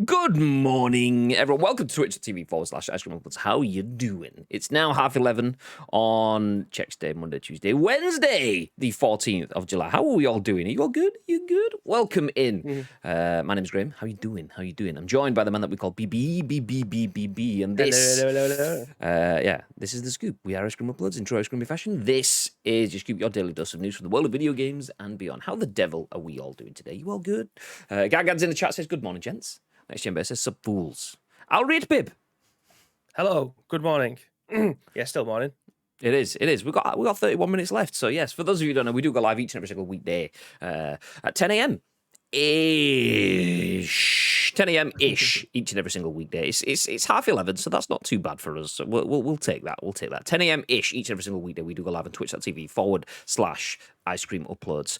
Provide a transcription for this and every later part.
Good morning, everyone. Welcome to Twitch.tv/Ice Cream Uploads. How you doing? It's now 11:30 on Checks Day, Monday, Tuesday, Wednesday, the 14th of July. How are we all doing? Are you all good? You good? Welcome in. My name's Graham. How you doing? How you doing? I'm joined by the man that we call BB, and this... Hello. Yeah, this is The Scoop. We are Ice Cream Uploads in true Ice Creamy fashion. This is your Scoop, your daily dose of news from the world of video games and beyond. How the devil are we all doing today? You all good? Gagad's in the chat says, good morning, gents. Next chamber says, sub fools. I'll read Bib. Hello. Good morning. Yeah, still morning. It is. We've got 31 minutes left. So yes, for those of you who don't know, we do go live each and every single weekday at 10 a.m. ish. 10 a.m. ish each and every single weekday. It's 11:30, so that's not too bad for us. So we'll take that. We'll take that. 10 a.m. ish each and every single weekday. We do go live on twitch.tv/Ice Cream Uploads.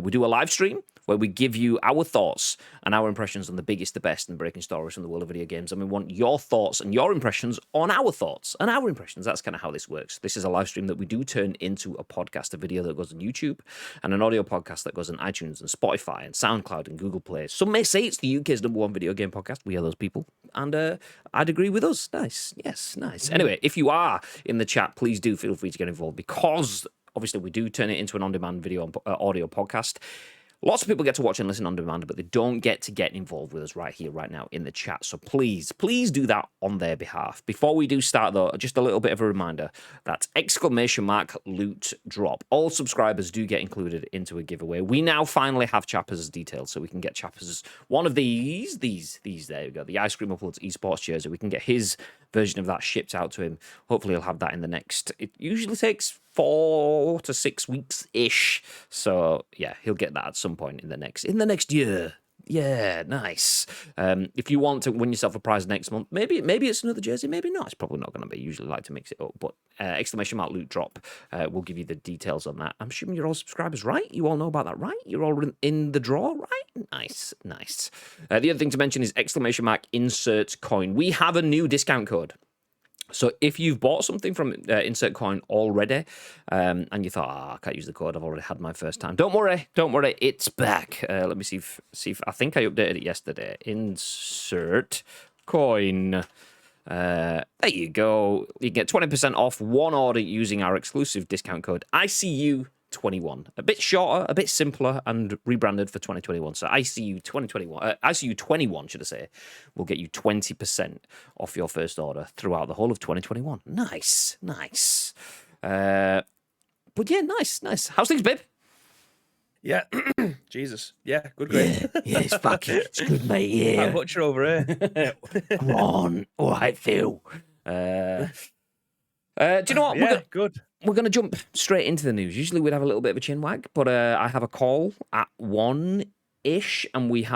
We do a live stream where we give you our thoughts and our impressions on the biggest, the best, and breaking stories from the world of video games. And we want your thoughts and your impressions on our thoughts and our impressions. That's kind of how this works. This is a live stream that we do turn into a podcast, a video that goes on YouTube, and an audio podcast that goes on iTunes and Spotify and SoundCloud and Google Play. Some may say it's the UK's #1 video game podcast. We are those people. And I'd agree with us. Nice. Yes, nice. Anyway, if you are in the chat, please do feel free to get involved because obviously we do turn it into an on-demand video and audio podcast. Lots of people get to watch and listen on demand, but they don't get to get involved with us right here, right now in the chat. So please do that on their behalf. Before we do start, though, just a little bit of a reminder that ¡loot drop. All subscribers do get included into a giveaway. We now finally have Chappers' details, so we can get Chappers one of these, there we go, the Ice Cream Uploads esports jersey. We can get his version of that shipped out to him. Hopefully he'll have that in the next, it usually takes 4 to 6 weeks-ish. So, yeah, he'll get that at some point in the next year. Yeah, nice. If you want to win yourself a prize next month, maybe it's another jersey, maybe not. It's probably not going to be. Usually like to mix it up. But !loot drop will give you the details on that. I'm assuming you're all subscribers, right? You all know about that, right? You're all in the draw, right? Nice. The other thing to mention is !insert coin. We have a new discount code. So if you've bought something from Insert Coin already, and you thought, I can't use the code, I've already had my first time. Don't worry, it's back. Let me see if I think I updated it yesterday. Insert Coin. There you go. You get 20% off one order using our exclusive discount code ICU21. A bit shorter, a bit simpler, and rebranded for 2021. So ICU21, should I say, will get you 20% off your first order throughout the whole of 2021. Nice. But yeah, nice. How's things, babe? Yeah. Jesus. Yeah, good, great. Yeah, it's good, mate. Yeah. How much are over here? Come on. All right, Phil. Do you know what? Yeah, good. We're going to jump straight into the news. Usually we'd have a little bit of a chin wag, but I have a call at 1-ish, and we've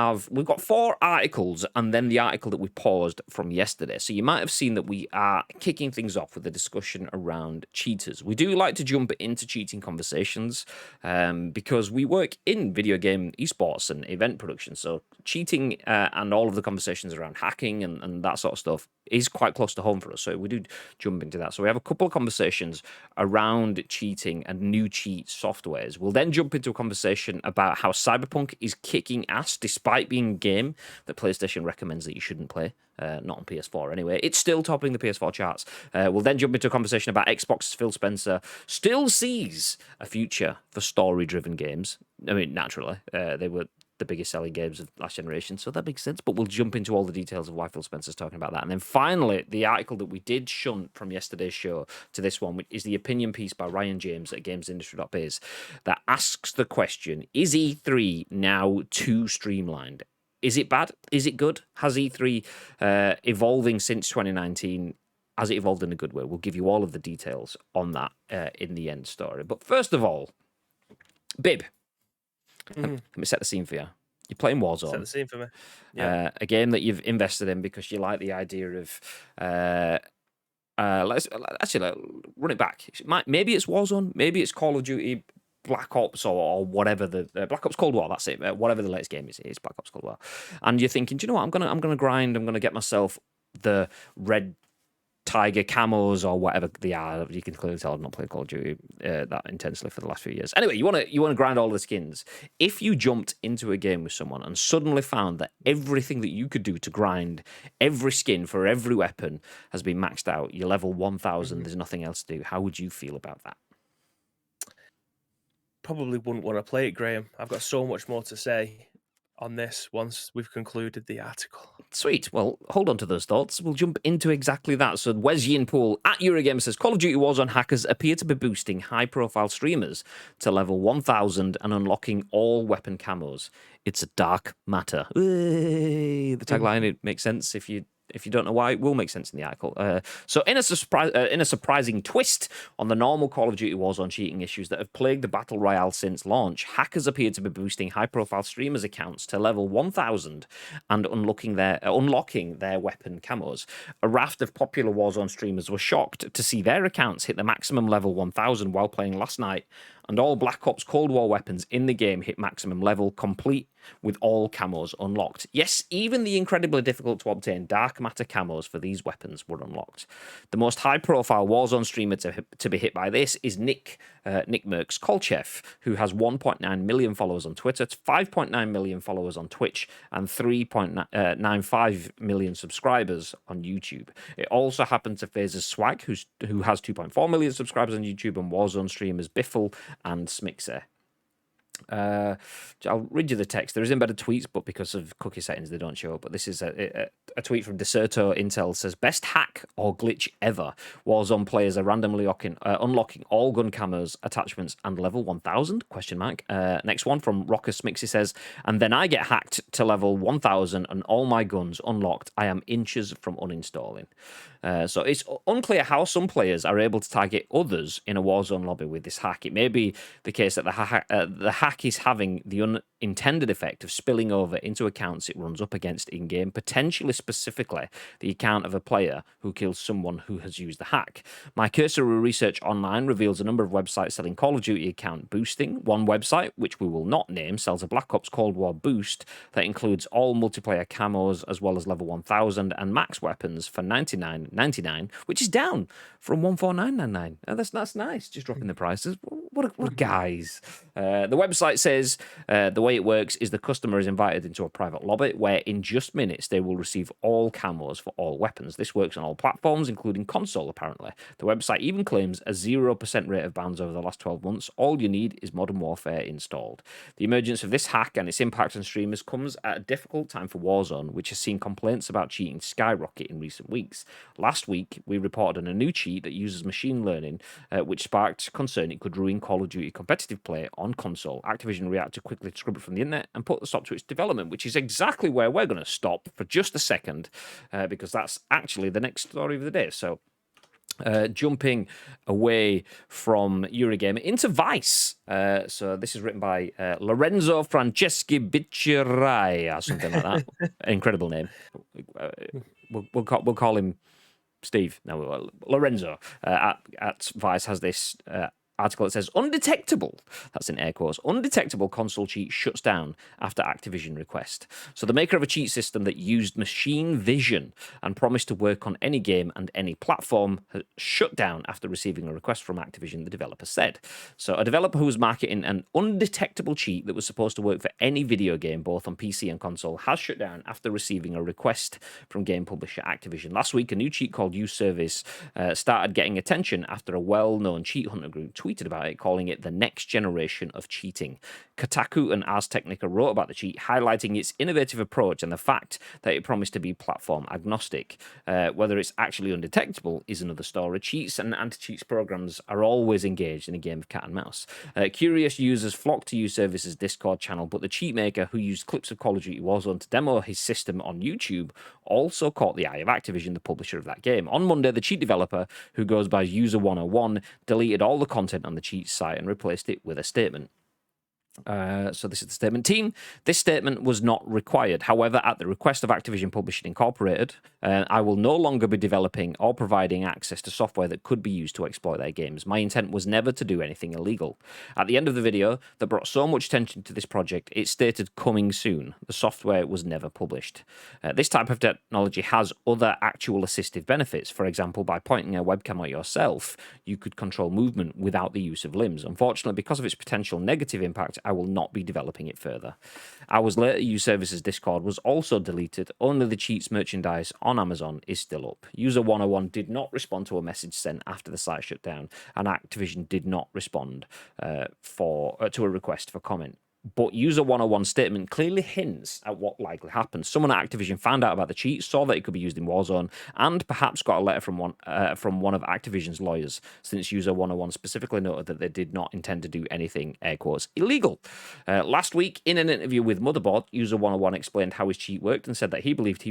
got 4 articles, and then the article that we paused from yesterday. So you might have seen that we are kicking things off with a discussion around cheaters. We do like to jump into cheating conversations because we work in video game esports and event production. So cheating and all of the conversations around hacking and that sort of stuff is quite close to home for us, so we do jump into that. So we have a couple of conversations around cheating and new cheat softwares. We'll then jump into a conversation about how Cyberpunk is kicking ass despite being a game that PlayStation recommends that you shouldn't play. Not on PS4 anyway. It's still topping the PS4 charts. We'll then jump into a conversation about Xbox's Phil Spencer still sees a future for story-driven games. I mean, naturally, they were the biggest selling games of last generation, so that makes sense. But we'll jump into all the details of why Phil Spencer's talking about that. And then finally, the article that we did shunt from yesterday's show to this one is the opinion piece by Ryan James at gamesindustry.biz that asks the question, is E3 now too streamlined? Is it bad? Is it good? Has E3 evolving since 2019? Has it evolved in a good way? We'll give you all of the details on that in the end story. But first of all, Bib, let me set the scene for you. You're playing Warzone. Set the scene for me. Yeah. A game that you've invested in because you like the idea of... let's run it back. Maybe it's Warzone. Maybe it's Call of Duty Black Ops or whatever the Black Ops Cold War. That's it. Whatever the latest game is, it's Black Ops Cold War. And you're thinking, do you know what? I'm gonna grind. I'm gonna get myself the red tiger camos or whatever they are. You can clearly tell I've not played Call of Duty that intensely for the last few years. Anyway, you want to grind all the skins. If you jumped into a game with someone and suddenly found that everything that you could do to grind every skin for every weapon has been maxed out, you're level 1,000, there's nothing else to do, how would you feel about that? Probably wouldn't want to play it, Graham. I've got so much more to say on this once we've concluded the article. Sweet. Well, hold on to those thoughts. We'll jump into exactly that. So, Yin-Poole at Eurogamer says Call of Duty Warzone hackers appear to be boosting high-profile streamers to level 1,000 and unlocking all weapon camos. It's a dark matter. The tagline, it makes sense if you don't know why, it will make sense in the article. So in a surprising twist on the normal Call of Duty Warzone cheating issues that have plagued the Battle Royale since launch, hackers appear to be boosting high-profile streamers' accounts to level 1,000 and unlocking their weapon camos. A raft of popular Warzone streamers were shocked to see their accounts hit the maximum level 1,000 while playing last night, and all Black Ops Cold War weapons in the game hit maximum level, complete with all camos unlocked. Yes, even the incredibly difficult to obtain dark matter camos for these weapons were unlocked. The most high-profile Warzone streamer to be hit by this is Nick Merckx Kolchev, who has 1.9 million followers on Twitter, 5.9 million followers on Twitch, and 3.95 million subscribers on YouTube. It also happened to Phaser's Swag, who has 2.4 million subscribers on YouTube, and Warzone streamers Biffle and Smixer. I'll read you the text. There is embedded tweets, but because of cookie settings, they don't show up. But this is a tweet from Deserto Intel. Says, best hack or glitch ever. Warzone players are randomly unlocking all gun camos, attachments, and level 1,000? Question mark. Next one from Rocker Smixy says, and then I get hacked to level 1,000 and all my guns unlocked. I am inches from uninstalling. So it's unclear how some players are able to target others in a Warzone lobby with this hack. It may be the case that the hack is having the unintended effect of spilling over into accounts it runs up against in-game, potentially specifically the account of a player who kills someone who has used the hack. My cursory research online reveals a number of websites selling Call of Duty account boosting. One website, which we will not name, sells a Black Ops Cold War boost that includes all multiplayer camos as well as level 1,000 and max weapons for $99.99, which is down from $149.99. That's nice, just dropping the prices. What guys. The website says the way it works is the customer is invited into a private lobby where in just minutes they will receive all camos for all weapons. This works on all platforms, including console, apparently. The website even claims a 0% rate of bans over the last 12 months. All you need is Modern Warfare installed. The emergence of this hack and its impact on streamers comes at a difficult time for Warzone, which has seen complaints about cheating skyrocket in recent weeks. Last week, we reported on a new cheat that uses machine learning, which sparked concern it could ruin Call of Duty competitive play on console. Activision reacted quickly to scrub it from the internet and put the stop to its development, which is exactly where we're going to stop for just a second, because that's actually the next story of the day. So, jumping away from Eurogamer into Vice. So this is written by Lorenzo Franceschi-Bicchierai or something like that. Incredible name. We'll call him Steve. No, Lorenzo at Vice has this article that says, Undetectable, that's in air quotes, Undetectable console cheat shuts down after Activision request. So the maker of a cheat system that used machine vision and promised to work on any game and any platform has shut down after receiving a request from Activision, the developer said. So a developer who was marketing an undetectable cheat that was supposed to work for any video game, both on PC and console, has shut down after receiving a request from game publisher Activision. Last week, a new cheat called U-Service started getting attention after a well-known cheat hunter group tweeted about it, calling it the next generation of cheating. Kotaku and Ars Technica wrote about the cheat, highlighting its innovative approach and the fact that it promised to be platform agnostic. Whether it's actually undetectable is another story. Cheats and anti-cheats programs are always engaged in a game of cat and mouse. Curious users flocked to U-Service's Discord channel, but the cheat maker, who used clips of Call of Duty Warzone to demo his system on YouTube, also caught the eye of Activision, the publisher of that game. On Monday, the cheat developer, who goes by User101, deleted all the content on the cheat site and replaced it with a statement. So this is the statement. Team, this statement was not required. However, at the request of Activision Publishing Incorporated, I will no longer be developing or providing access to software that could be used to exploit their games. My intent was never to do anything illegal. At the end of the video that brought so much attention to this project, it stated coming soon. The software was never published. This type of technology has other actual assistive benefits. For example, by pointing a webcam at yourself, you could control movement without the use of limbs. Unfortunately, because of its potential negative impact, I will not be developing it further. Hours later, Uservice's Discord was also deleted. Only the cheats merchandise on Amazon is still up. User 101 did not respond to a message sent after the site shut down, and Activision did not respond to a request for comment. But User 101's statement clearly hints at what likely happened. Someone at Activision found out about the cheat, saw that it could be used in Warzone, and perhaps got a letter from one of Activision's lawyers, since User 101 specifically noted that they did not intend to do anything, air quotes, illegal. Last week, in an interview with Motherboard, User 101 explained how his cheat worked and said that he believed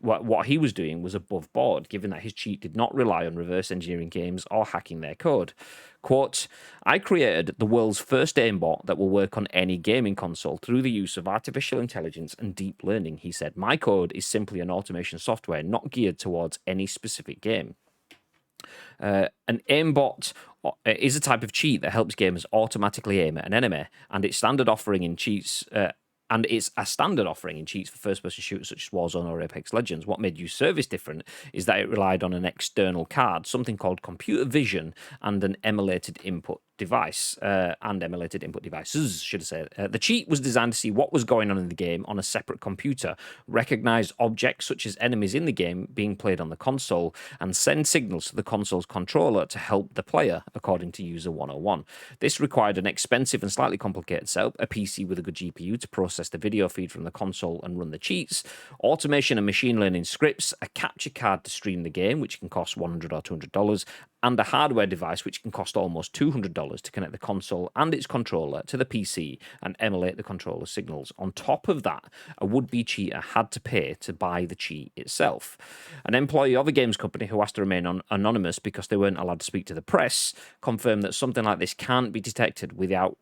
what he was doing was above board, given that his cheat did not rely on reverse engineering games or hacking their code. Quote, I created the world's first aimbot that will work on any gaming console through the use of artificial intelligence and deep learning, he said. My code is simply an automation software not geared towards any specific game. An aimbot is a type of cheat that helps gamers automatically aim at an enemy, and its standard offering in cheats... and it's a standard offering in cheats for first-person shooters such as Warzone or Apex Legends. What made Uservice different is that it relied on an external card, something called computer vision, and an emulated input devices, should I say. The cheat was designed to see what was going on in the game on a separate computer, recognize objects such as enemies in the game being played on the console, and send signals to the console's controller to help the player, according to User 101. This required an expensive and slightly complicated setup, a PC with a good GPU to process the video feed from the console and run the cheats, automation and machine learning scripts, a capture card to stream the game, which can cost $100 or $200, and a hardware device which can cost almost $200 to connect the console and its controller to the PC and emulate the controller's signals. On top of that, a would-be cheater had to pay to buy the cheat itself. An employee of a games company who asked to remain anonymous because they weren't allowed to speak to the press confirmed that something like this can't be detected without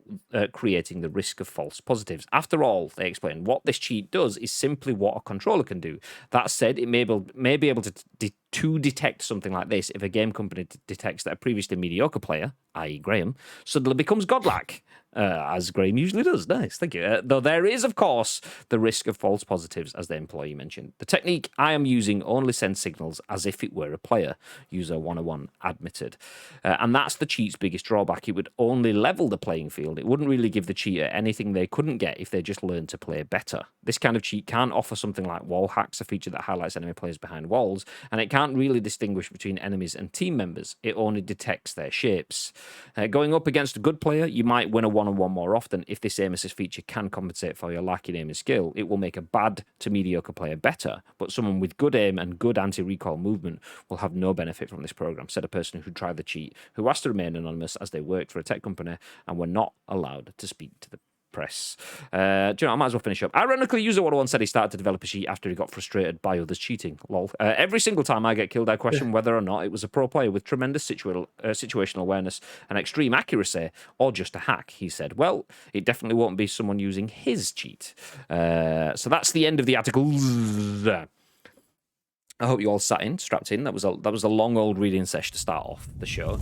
creating the risk of false positives. After all, they explained, what this cheat does is simply what a controller can do. That said, it may be able to detect something like this if a game company detects that a previously mediocre player, i.e. Graham, suddenly becomes godlike, as Graham usually does. Nice, thank you. Though there is, of course, the risk of false positives, as the employee mentioned. The technique I am using only sends signals as if it were a player, User 101 admitted. And that's the cheat's biggest drawback. It would only level the playing field. It wouldn't really give the cheater anything they couldn't get if they just learned to play better. This kind of cheat can't offer something like wall hacks, a feature that highlights enemy players behind walls, and it can't really distinguish between enemies and team members. It only detects their shapes. Going up against a good player, you might win a one-on-one more often. If this aim assist feature can compensate for your lacking aim and skill, it will make a bad to mediocre player better, but someone with good aim and good anti-recoil movement will have no benefit from this program, said a person who tried the cheat, who asked to remain anonymous as they worked for a tech company and were not allowed to speak to the press. Do you know, I might as well finish up. Ironically, User 101 said he started to develop a cheat after he got frustrated by others cheating. Lol. Every single time I get killed, I question whether or not it was a pro player with tremendous situational awareness and extreme accuracy, or just a hack, he said. Well, it definitely won't be someone using his cheat. So that's the end of the article. I hope you all strapped in. That was a long old reading session to start off the show.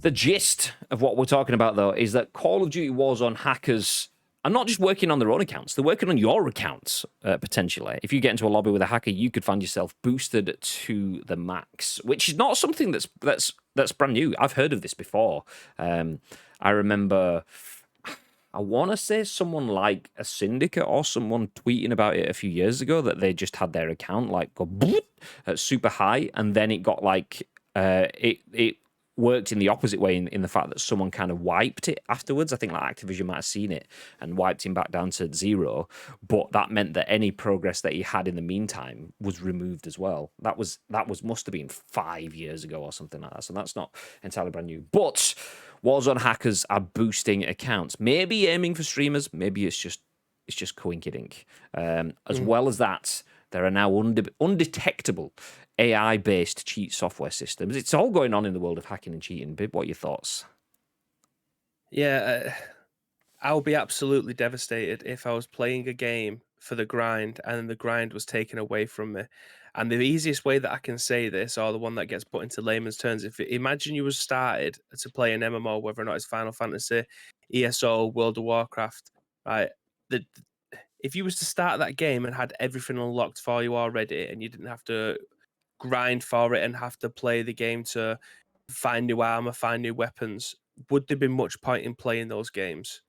The gist of what we're talking about, though, is that Call of Duty Warzone hackers are not just working on their own accounts, they're working on your accounts, potentially. If you get into a lobby with a hacker, you could find yourself boosted to the max, which is not something that's brand new. I've heard of this before. I remember, I want to say someone like a Syndicate or someone tweeting about it a few years ago, that they just had their account like go super high, and then it got like, it worked in the opposite way in the fact that someone kind of wiped it afterwards. I think like Activision might have seen it and wiped him back down to 0, but that meant that any progress that he had in the meantime was removed as well. That must have been 5 years ago or something like that, so that's not entirely brand new. But Warzone hackers are boosting accounts, maybe aiming for streamers, maybe it's just coinciding. As well as that, there are now undetectable AI-based cheat software systems. It's all going on in the world of hacking and cheating. Bib, what are your thoughts? Yeah, I'll be absolutely devastated if I was playing a game for the grind and then the grind was taken away from me. And the easiest way that I can say this, or the one that gets put into layman's terms, imagine you was started to play an MMO, whether or not it's Final Fantasy, ESO, World of Warcraft, right? The, if you was to start that game and had everything unlocked for you already, and you didn't have to grind for it and have to play the game to find new armor, find new weapons, would there be much point in playing those games?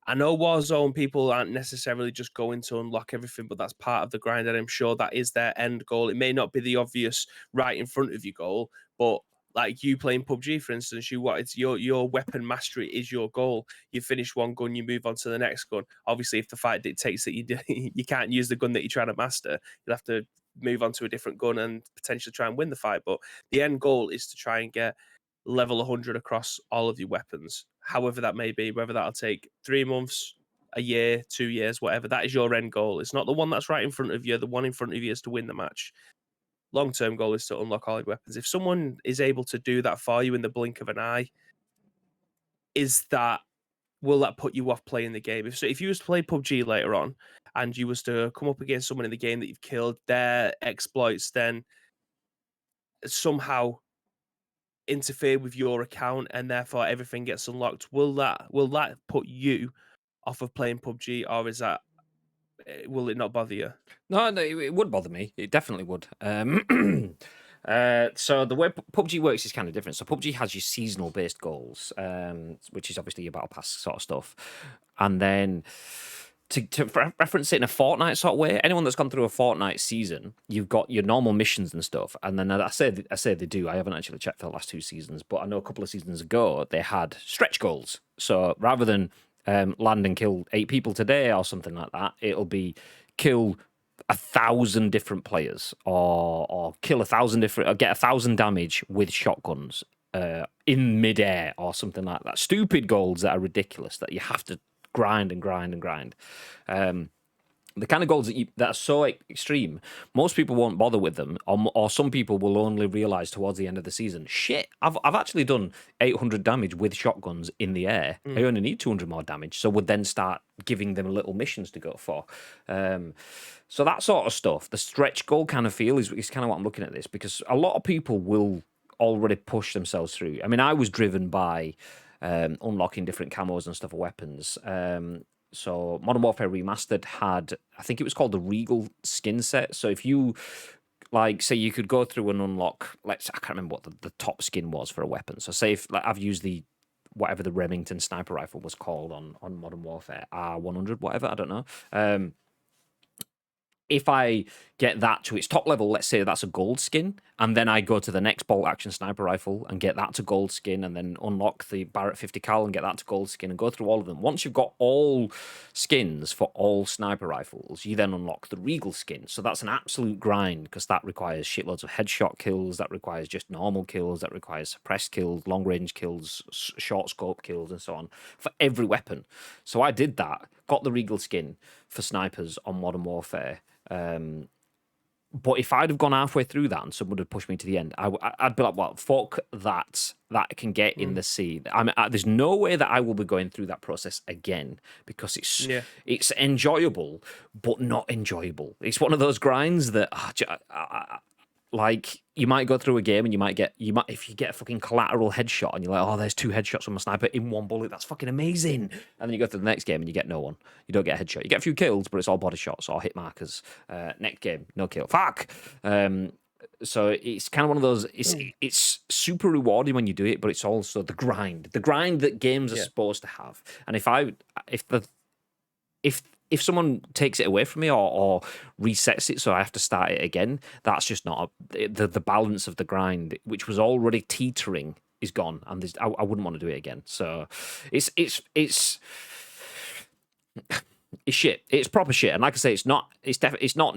I know Warzone people aren't necessarily just going to unlock everything, but that's part of the grind, and I'm sure that is their end goal. It may not be the obvious right in front of you goal, but like you playing PUBG, for instance, it's your weapon mastery is your goal. You finish one gun, you move on to the next gun. Obviously, if the fight dictates that you can't use the gun that you're trying to master, you'll have to move on to a different gun and potentially try and win the fight. But the end goal is to try and get level 100 across all of your weapons, however that may be, whether that'll take 3 months, a year, 2 years, whatever. That is your end goal. It's not the one that's right in front of you. The one in front of you is to win the match. Long-term goal is to unlock all your weapons. If someone is able to do that for you in the blink of an eye, will that put you off playing the game? If you was to play PUBG later on and you was to come up against someone in the game that you've killed, their exploits then somehow interfere with your account and therefore everything gets unlocked, will that put you off of playing PUBG, or will it not bother you? No, it would bother me. It definitely would. So the way PUBG works is kind of different. So PUBG has your seasonal based goals, which is obviously your battle pass sort of stuff, and then to reference it in a Fortnite sort of way, anyone that's gone through a Fortnite season, you've got your normal missions and stuff, and then I say they do. I haven't actually checked for the last 2 seasons, but I know a couple of seasons ago they had stretch goals. So rather than land and kill 8 people today or something like that, it'll be kill 1,000 different players, or kill 1,000 different, or get 1,000 damage with shotguns in midair or something like that. Stupid goals that are ridiculous that you have to grind and grind and grind. The kind of goals that are so extreme, most people won't bother with them, or some people will only realise towards the end of the season, shit, I've actually done 800 damage with shotguns in the air. I only need 200 more damage, so would then start giving them little missions to go for. So that sort of stuff, the stretch goal kind of feel is kind of what I'm looking at this, because a lot of people will already push themselves through. I mean, I was driven by unlocking different camos and stuff for weapons. So Modern Warfare Remastered had, I think it was called the Regal skin set. So if you, like, say you could go through and unlock, I can't remember what the top skin was for a weapon. So say if, like, I've used whatever the Remington sniper rifle was called on Modern Warfare, R100, whatever, I don't know. If I get that to its top level, let's say that's a gold skin, and then I go to the next bolt action sniper rifle and get that to gold skin, and then unlock the Barrett 50 cal and get that to gold skin, and go through all of them. Once you've got all skins for all sniper rifles, you then unlock the Regal skin. So that's an absolute grind, because that requires shitloads of headshot kills, that requires just normal kills, that requires suppressed kills, long range kills, short scope kills, and so on for every weapon. So I did that, got the Regal skin for snipers on Modern Warfare. But if I'd have gone halfway through that and someone had pushed me to the end, I'd be like, well, fuck that can get in the sea. There's no way that I will be going through that process again, because it's enjoyable, but not enjoyable. It's one of those grinds that like, you might go through a game and if you get a fucking collateral headshot and you're like, oh, there's 2 headshots from my sniper in one bullet, that's fucking amazing. And then you go to the next game and you get no one. You don't get a headshot. You get a few kills, but it's all body shots or hit markers. Next game, no kill. Fuck. So it's kind of one of those. It's super rewarding when you do it, but it's also the grind that games are supposed to have. And if someone takes it away from me or resets it so I have to start it again, that's just not the balance of the grind, which was already teetering, is gone, and I wouldn't want to do it again. So it's shit. It's proper shit. And like I say, it's not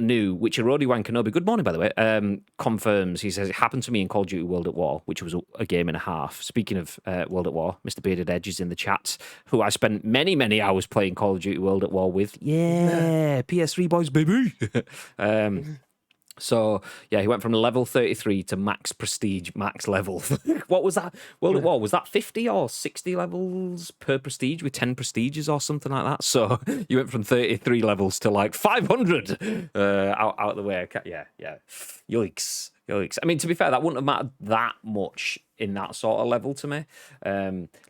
new. Which Erodi Wan Kenobi, good morning by the way, confirms. He says it happened to me in Call of Duty World at War, which was a game and a half. Speaking of World at War, Mr. Bearded Edge is in the chat, who I spent many hours playing Call of Duty World at War with. Yeah, PS3 boys, baby. So yeah, he went from level 33 to max prestige, max level. What was that? Well, what was that? 50 or 60 levels per prestige with 10 prestiges or something like that. So you went from 33 levels to like 500 out of the way. Yeah. Yikes. I mean, to be fair, that wouldn't have mattered that much in that sort of level to me,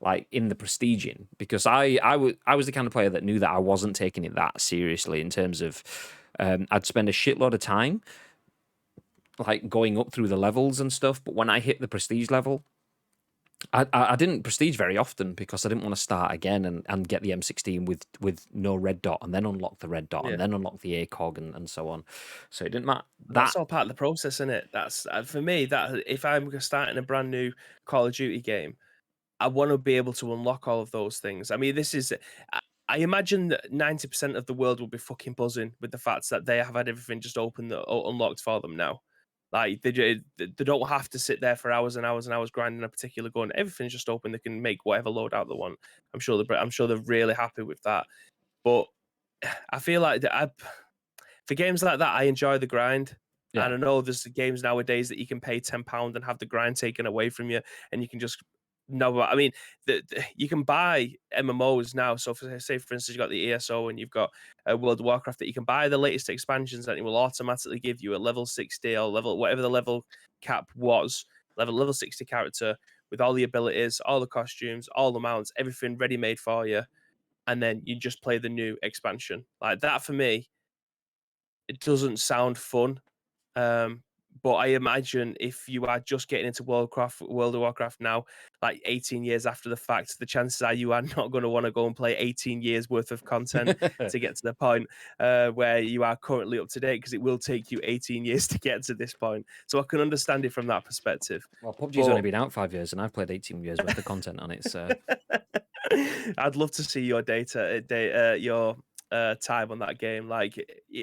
like in the prestiging, because I was the kind of player that knew that I wasn't taking it that seriously in terms of I'd spend a shitload of time like going up through the levels and stuff. But when I hit the prestige level, I didn't prestige very often because I didn't want to start again and get the M16 with no red dot and then unlock the red dot and then unlock the ACOG and so on. So it didn't matter. That's all part of the process, isn't it? That's for me. That if I'm starting a brand new Call of Duty game, I want to be able to unlock all of those things. I mean, this is. I imagine that 90% of the world will be fucking buzzing with the fact that they have had everything just unlocked for them now. Like they don't have to sit there for hours and hours and hours grinding a particular gun. Everything's just open. They can make whatever loadout they want. I'm sure they're really happy with that. But I feel like for games like that, I enjoy the grind. Yeah. And I know there's games nowadays that you can pay £10 and have the grind taken away from you, and you can just no. I mean, you can buy MMOs now. So, say for instance, you've got the ESO and you've got World of Warcraft, that you can buy the latest expansions, and it will automatically give you a level 60 or level whatever the level cap was, level 60 character with all the abilities, all the costumes, all the mounts, everything ready made for you, and then you just play the new expansion. Like that for me, it doesn't sound fun. But I imagine if you are just getting into World of Warcraft now, like 18 years after the fact, the chances are you are not going to want to go and play 18 years worth of content to get to the point where you are currently up to date, because it will take you 18 years to get to this point. So I can understand it from that perspective. Well, PUBG's only been out 5 years, and I've played 18 years worth of content on it. So I'd love to see your your time on that game. Like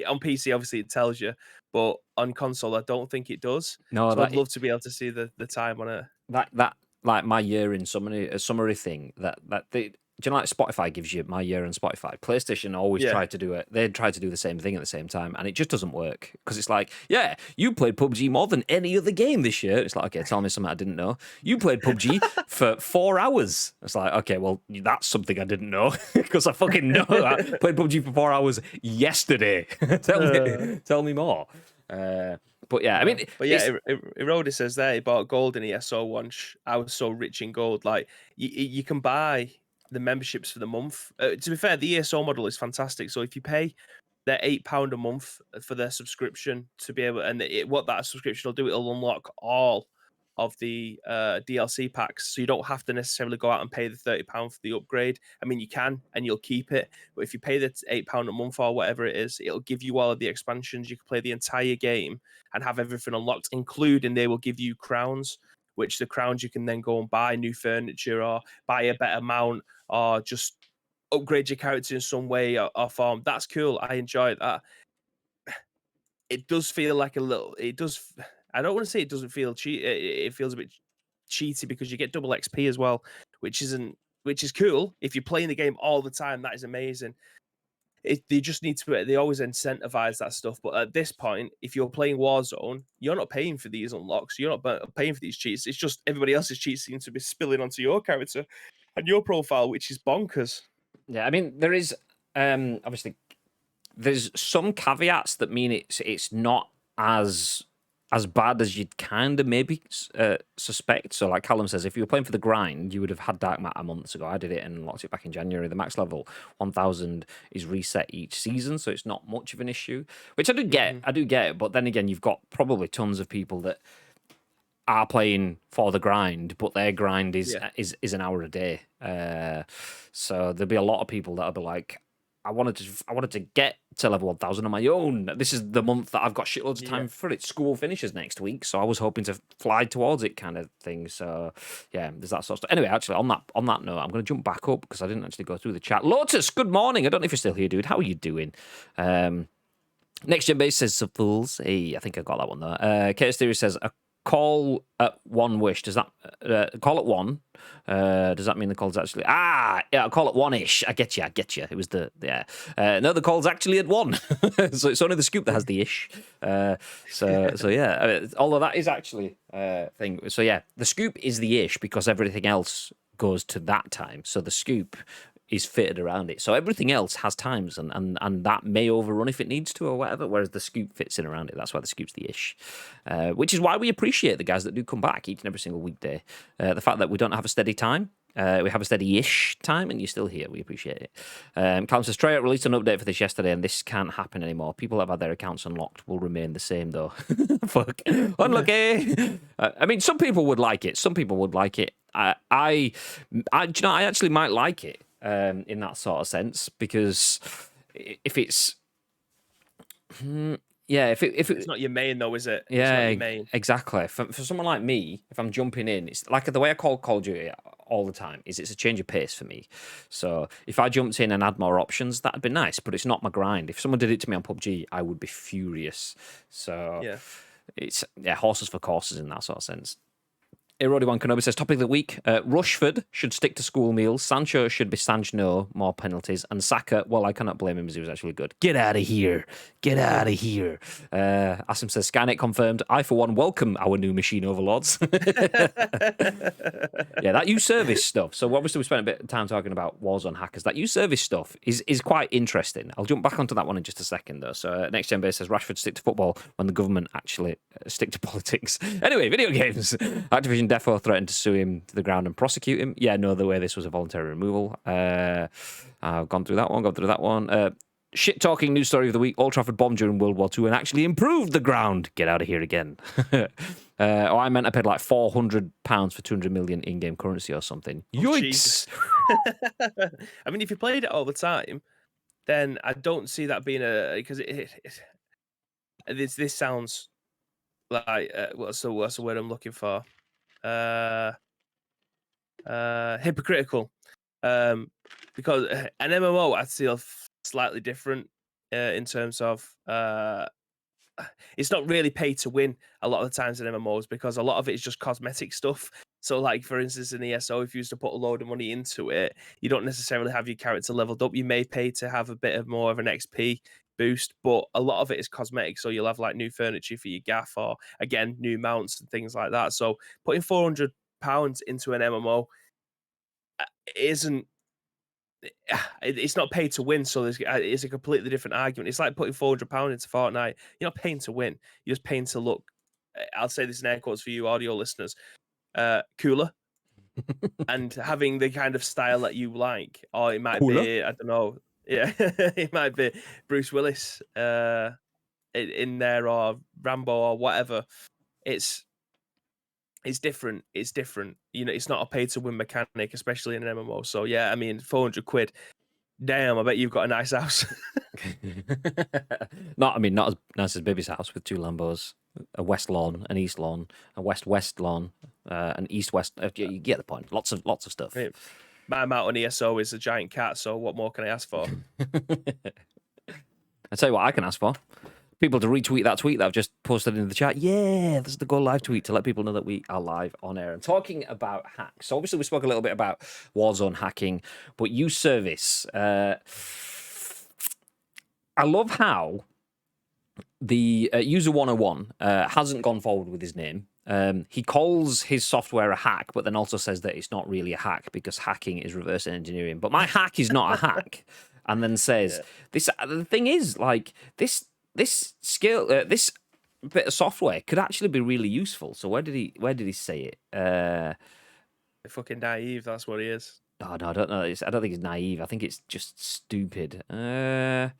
on PC, obviously it tells you, but on console, I don't think it does. no, So I'd love to be able to see the time on it. that like my year in summary thing that do you know, like Spotify gives you my year in Spotify? PlayStation always try to do it. They try to do the same thing at the same time, and it just doesn't work because it's like, yeah, you played PUBG more than any other game this year. It's like, okay, tell me something I didn't know. You played PUBG for 4 hours. It's like, okay, well, that's something I didn't know because I fucking know that. Played PUBG for 4 hours yesterday. Tell me more. But yeah, I mean, Erodi says there he bought gold in ESO once. I was so rich in gold. Like you can buy the memberships for the month. To be fair, the ESO model is fantastic. So if you pay their £8 a month for their subscription to be able, and what that subscription will do, it'll unlock all of the DLC packs. So you don't have to necessarily go out and pay the £30 for the upgrade. I mean, you can, and you'll keep it. But if you pay the £8 a month or whatever it is, it'll give you all of the expansions. You can play the entire game and have everything unlocked, including they will give you crowns, which the crowns you can then go and buy new furniture or buy a better mount or just upgrade your character in some way or form. That's cool. I enjoy that. It does feel like I don't want to say it doesn't feel cheat. It feels a bit cheaty because you get double XP as well, which is cool. If you're playing the game all the time, that is amazing. They just need to. They always incentivize that stuff. But at this point, if you're playing Warzone, you're not paying for these unlocks. You're not paying for these cheats. It's just everybody else's cheats seem to be spilling onto your character and your profile, which is bonkers. Yeah, I mean, there is obviously there's some caveats that mean it's not as bad as you'd kind of maybe suspect. So like Callum says, if you were playing for the grind, you would have had Dark Matter months ago. I did it and locked it back in January. The max level 1000 is reset each season, so it's not much of an issue, which I do get. I do get it, but then again, you've got probably tons of people that are playing for the grind, but their grind is an hour a day. So there'll be a lot of people that'll be like, I wanted to get to level 1000 on my own. This is the month that I've got shitloads of time for it. School finishes next week, so I was hoping to fly towards it, kind of thing. So yeah, there's that sort of stuff. Anyway, actually, on that note, I'm going to jump back up because I didn't actually go through the chat. Lotus, good morning. I don't know if you're still here, dude. How are you doing? Next Gen Base says, "Fools." Hey, I think I got that one though. Chaos Theory says, a call at one wish. Does that call at one? Does that mean the call's actually yeah, call at one-ish? I get you. It was no, the call's actually at one. So it's only the scoop that has the ish. So yeah, although that is actually thing. So yeah, the scoop is the ish because everything else goes to that time. So the scoop is fitted around it. So everything else has times and that may overrun if it needs to or whatever, whereas the scoop fits in around it. That's why the scoop's the ish. Which is why we appreciate the guys that do come back each and every single weekday. The fact that we don't have a steady time. We have a steady-ish time, and you're still here. We appreciate it. Callum says, Treyarch released an update for this yesterday, and this can't happen anymore. People that have had their accounts unlocked will remain the same, though. Fuck. Unlucky. I mean, some people would like it. I actually might like it in that sort of sense, because if it's... Yeah, if it's not your main though, is it? Yeah, it's not your main. Exactly. For someone like me, if I'm jumping in, it's like the way I Call of Duty all the time is it's a change of pace for me. So if I jumped in and had more options, that'd be nice, but it's not my grind. If someone did it to me on PUBG, I would be furious. So it's horses for courses in that sort of sense. Erodi1 Kenobi says, topic of the week, Rushford should stick to school meals, Sancho should be Sancho, no, more penalties, and Saka, well, I cannot blame him as he was actually good. Get out of here. Asim says, Skynet confirmed, I for one welcome our new machine overlords. Yeah, that use service stuff. So obviously we spent a bit of time talking about Warzone hackers. That use service stuff is quite interesting. I'll jump back onto that one in just a second, though. So Next Gen Base says, Rashford stick to football when the government actually stick to politics. Anyway, video games. Activision Defo threatened to sue him to the ground and prosecute him. Yeah, no, the way this was a voluntary removal. I've gone through that one. Shit talking news story of the week. Old Trafford bombed during World War II and actually improved the ground. Get out of here again. I meant I paid like £400 for 200 million in-game currency or something. Yikes! I mean, if you played it all the time, then I don't see that being because this sounds like what's the word I'm looking for? Hypocritical. Because an MMO I feel slightly different in terms of it's not really pay to win a lot of the times in MMOs, because a lot of it is just cosmetic stuff. So like, for instance, in ESO, if you used to put a load of money into it, you don't necessarily have your character leveled up. You may pay to have a bit of more of an XP boost, but a lot of it is cosmetic. So you'll have like new furniture for your gaff, or again, new mounts and things like that. So putting £400 into an MMO it's not paid to win, so it's a completely different argument. It's like putting £400 into Fortnite. You're not paying to win. You're just paying to look, I'll say this in air quotes for you audio listeners, cooler, and having the kind of style that you like. Or it might be, I don't know, yeah, it might be Bruce Willis in there, or Rambo, or whatever. It's different. It's different. You know, it's not a pay to win mechanic, especially in an MMO. So yeah, I mean, £400. Damn, I bet you've got a nice house. Not as nice as Baby's house with 2 Lambos, a west lawn, an east lawn, a west lawn, an east-west. You get the point. Lots of stuff. Right. My amount on ESO is a giant cat. So what more can I ask for? I tell you what, I can ask for. People to retweet that tweet that I've just posted in the chat. Yeah, this is the Go Live tweet to let people know that we are live on air. And talking about hacks. So obviously we spoke a little bit about Warzone hacking, but use service. I love how the user 101 hasn't gone forward with his name. He calls his software a hack, but then also says that it's not really a hack because hacking is reverse engineering. But my hack is not a hack. And then says, this. The thing is, like, this skill, this bit of software could actually be really useful. So where did he say it? Fucking naive. That's what he is. Oh no, I don't know. I don't think it's naive. I think it's just stupid. Okay,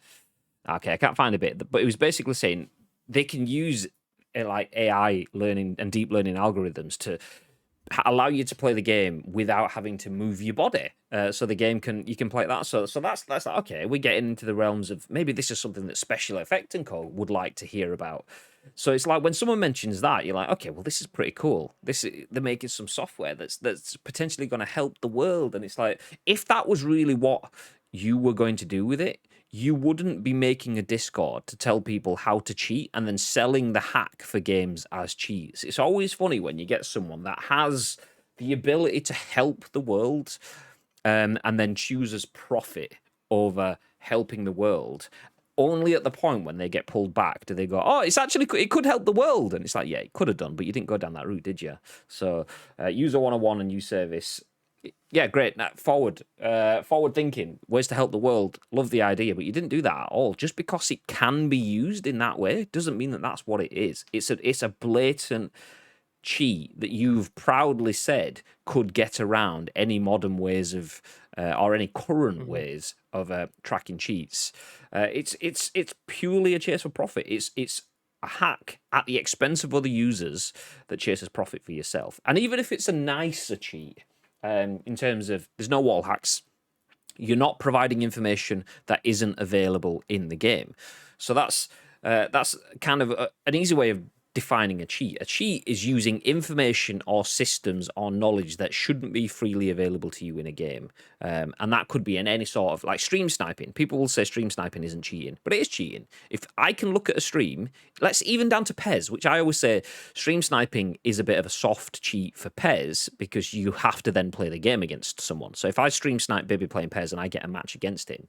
I can't find a bit, but it was basically saying they can use like AI learning and deep learning algorithms to allow you to play the game without having to move your body. So the game you can play that. So that's like, okay, we're getting into the realms of maybe this is something that Special Effect and Co would like to hear about. So it's like when someone mentions that, you're like, okay, well, this is pretty cool. They're making some software that's potentially going to help the world. And it's like, if that was really what you were going to do with it, you wouldn't be making a Discord to tell people how to cheat and then selling the hack for games as cheats. It's always funny when you get someone that has the ability to help the world and then chooses profit over helping the world. Only at the point when they get pulled back do they go, oh, it could help the world. And it's like, yeah, it could have done, but you didn't go down that route, did you? So user 101 and new service. Yeah, great. Now, forward thinking, ways to help the world. Love the idea, but you didn't do that at all. Just because it can be used in that way doesn't mean that that's what it is. It's a blatant cheat that you've proudly said could get around any modern ways of or any current ways of tracking cheats. It's purely a chase for profit. It's a hack at the expense of other users that chases profit for yourself. And even if it's a nicer cheat, in terms of there's no wall hacks, you're not providing information that isn't available in the game. So that's kind of an easy way of defining a cheat. A cheat is using information or systems or knowledge that shouldn't be freely available to you in a game. And that could be in any sort of, like, stream sniping. People will say stream sniping isn't cheating, but it is cheating. If I can look at a stream, let's even down to PES, which I always say stream sniping is a bit of a soft cheat for PES because you have to then play the game against someone. So if I stream snipe Bibby playing PES and I get a match against him,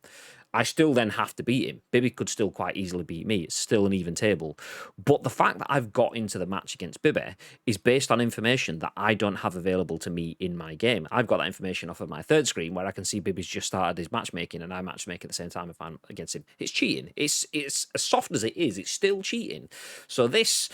I still then have to beat him. Bibby could still quite easily beat me. It's still an even table. But the fact that I've got into the match against Bibby is based on information that I don't have available to me in my game. I've got that information off of my third screen where I can see Bibby's just started his matchmaking and I matchmake at the same time if I'm against him. It's cheating. It's as soft as it is, it's still cheating. So this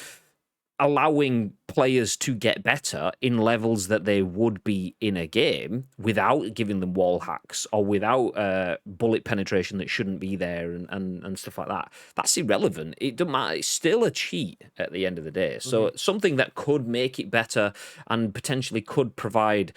allowing players to get better in levels that they would be in a game without giving them wall hacks or without bullet penetration that shouldn't be there and stuff like that. That's irrelevant. It doesn't matter. It's still a cheat at the end of the day. So something that could make it better and potentially could provide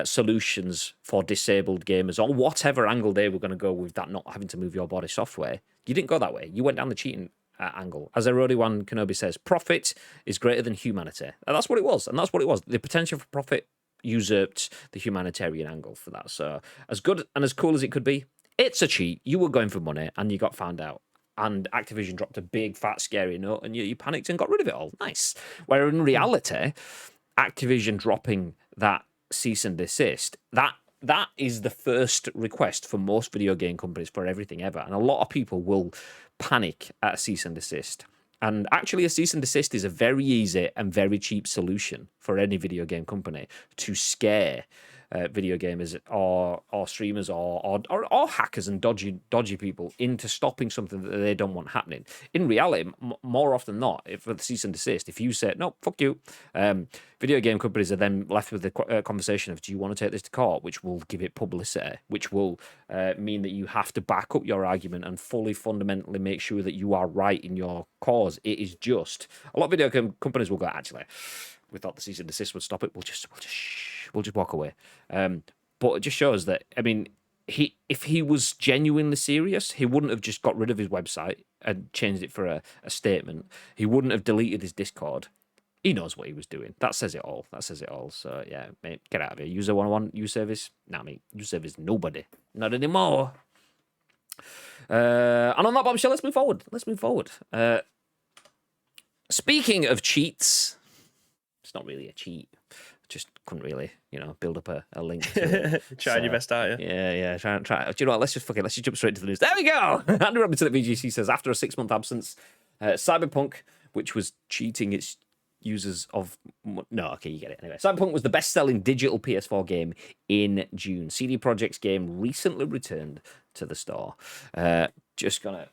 solutions for disabled gamers or whatever angle they were going to go with that not having to move your body software. You didn't go that way. You went down the cheating angle. As Erodi1 Kenobi says, profit is greater than humanity. And that's what it was. And that's what it was. The potential for profit usurped the humanitarian angle for that. So as good and as cool as it could be, it's a cheat. You were going for money and you got found out. And Activision dropped a big, fat, scary note and you panicked and got rid of it all. Nice. Where in reality, Activision dropping that cease and desist, that is the first request for most video game companies for everything ever. And a lot of people will panic at a cease and desist. And actually, a cease and desist is a very easy and very cheap solution for any video game company to scare video gamers or streamers or hackers and dodgy people into stopping something that they don't want happening. In reality, more often than not, if with cease and desist, if you say no, fuck you, video game companies are then left with the conversation of, do you want to take this to court, which will give it publicity, which will mean that you have to back up your argument and fully fundamentally make sure that you are right in your cause. It is just a lot of video game companies will go, actually, we thought the cease and desist would stop it. We'll just walk away. But it just shows that, I mean, if he was genuinely serious, he wouldn't have just got rid of his website and changed it for a statement. He wouldn't have deleted his Discord. He knows what he was doing. That says it all. So yeah, mate, get out of here. User 101, use service. Nah, mate, use service. Nobody. Not anymore. And on that bombshell, let's move forward. Speaking of cheats, it's not really a cheat. Just couldn't really, build up a link. To it. Trying your best, aren't you? Yeah. Try. Do you know what? Let's just jump straight to the news. There we go. Andy Robinson at VGC says, after a 6-month absence, Cyberpunk, which was cheating its users of... No, okay, you get it. Anyway, Cyberpunk was the best-selling digital PS4 game in June. CD Projekt's game recently returned to the store. Just gonna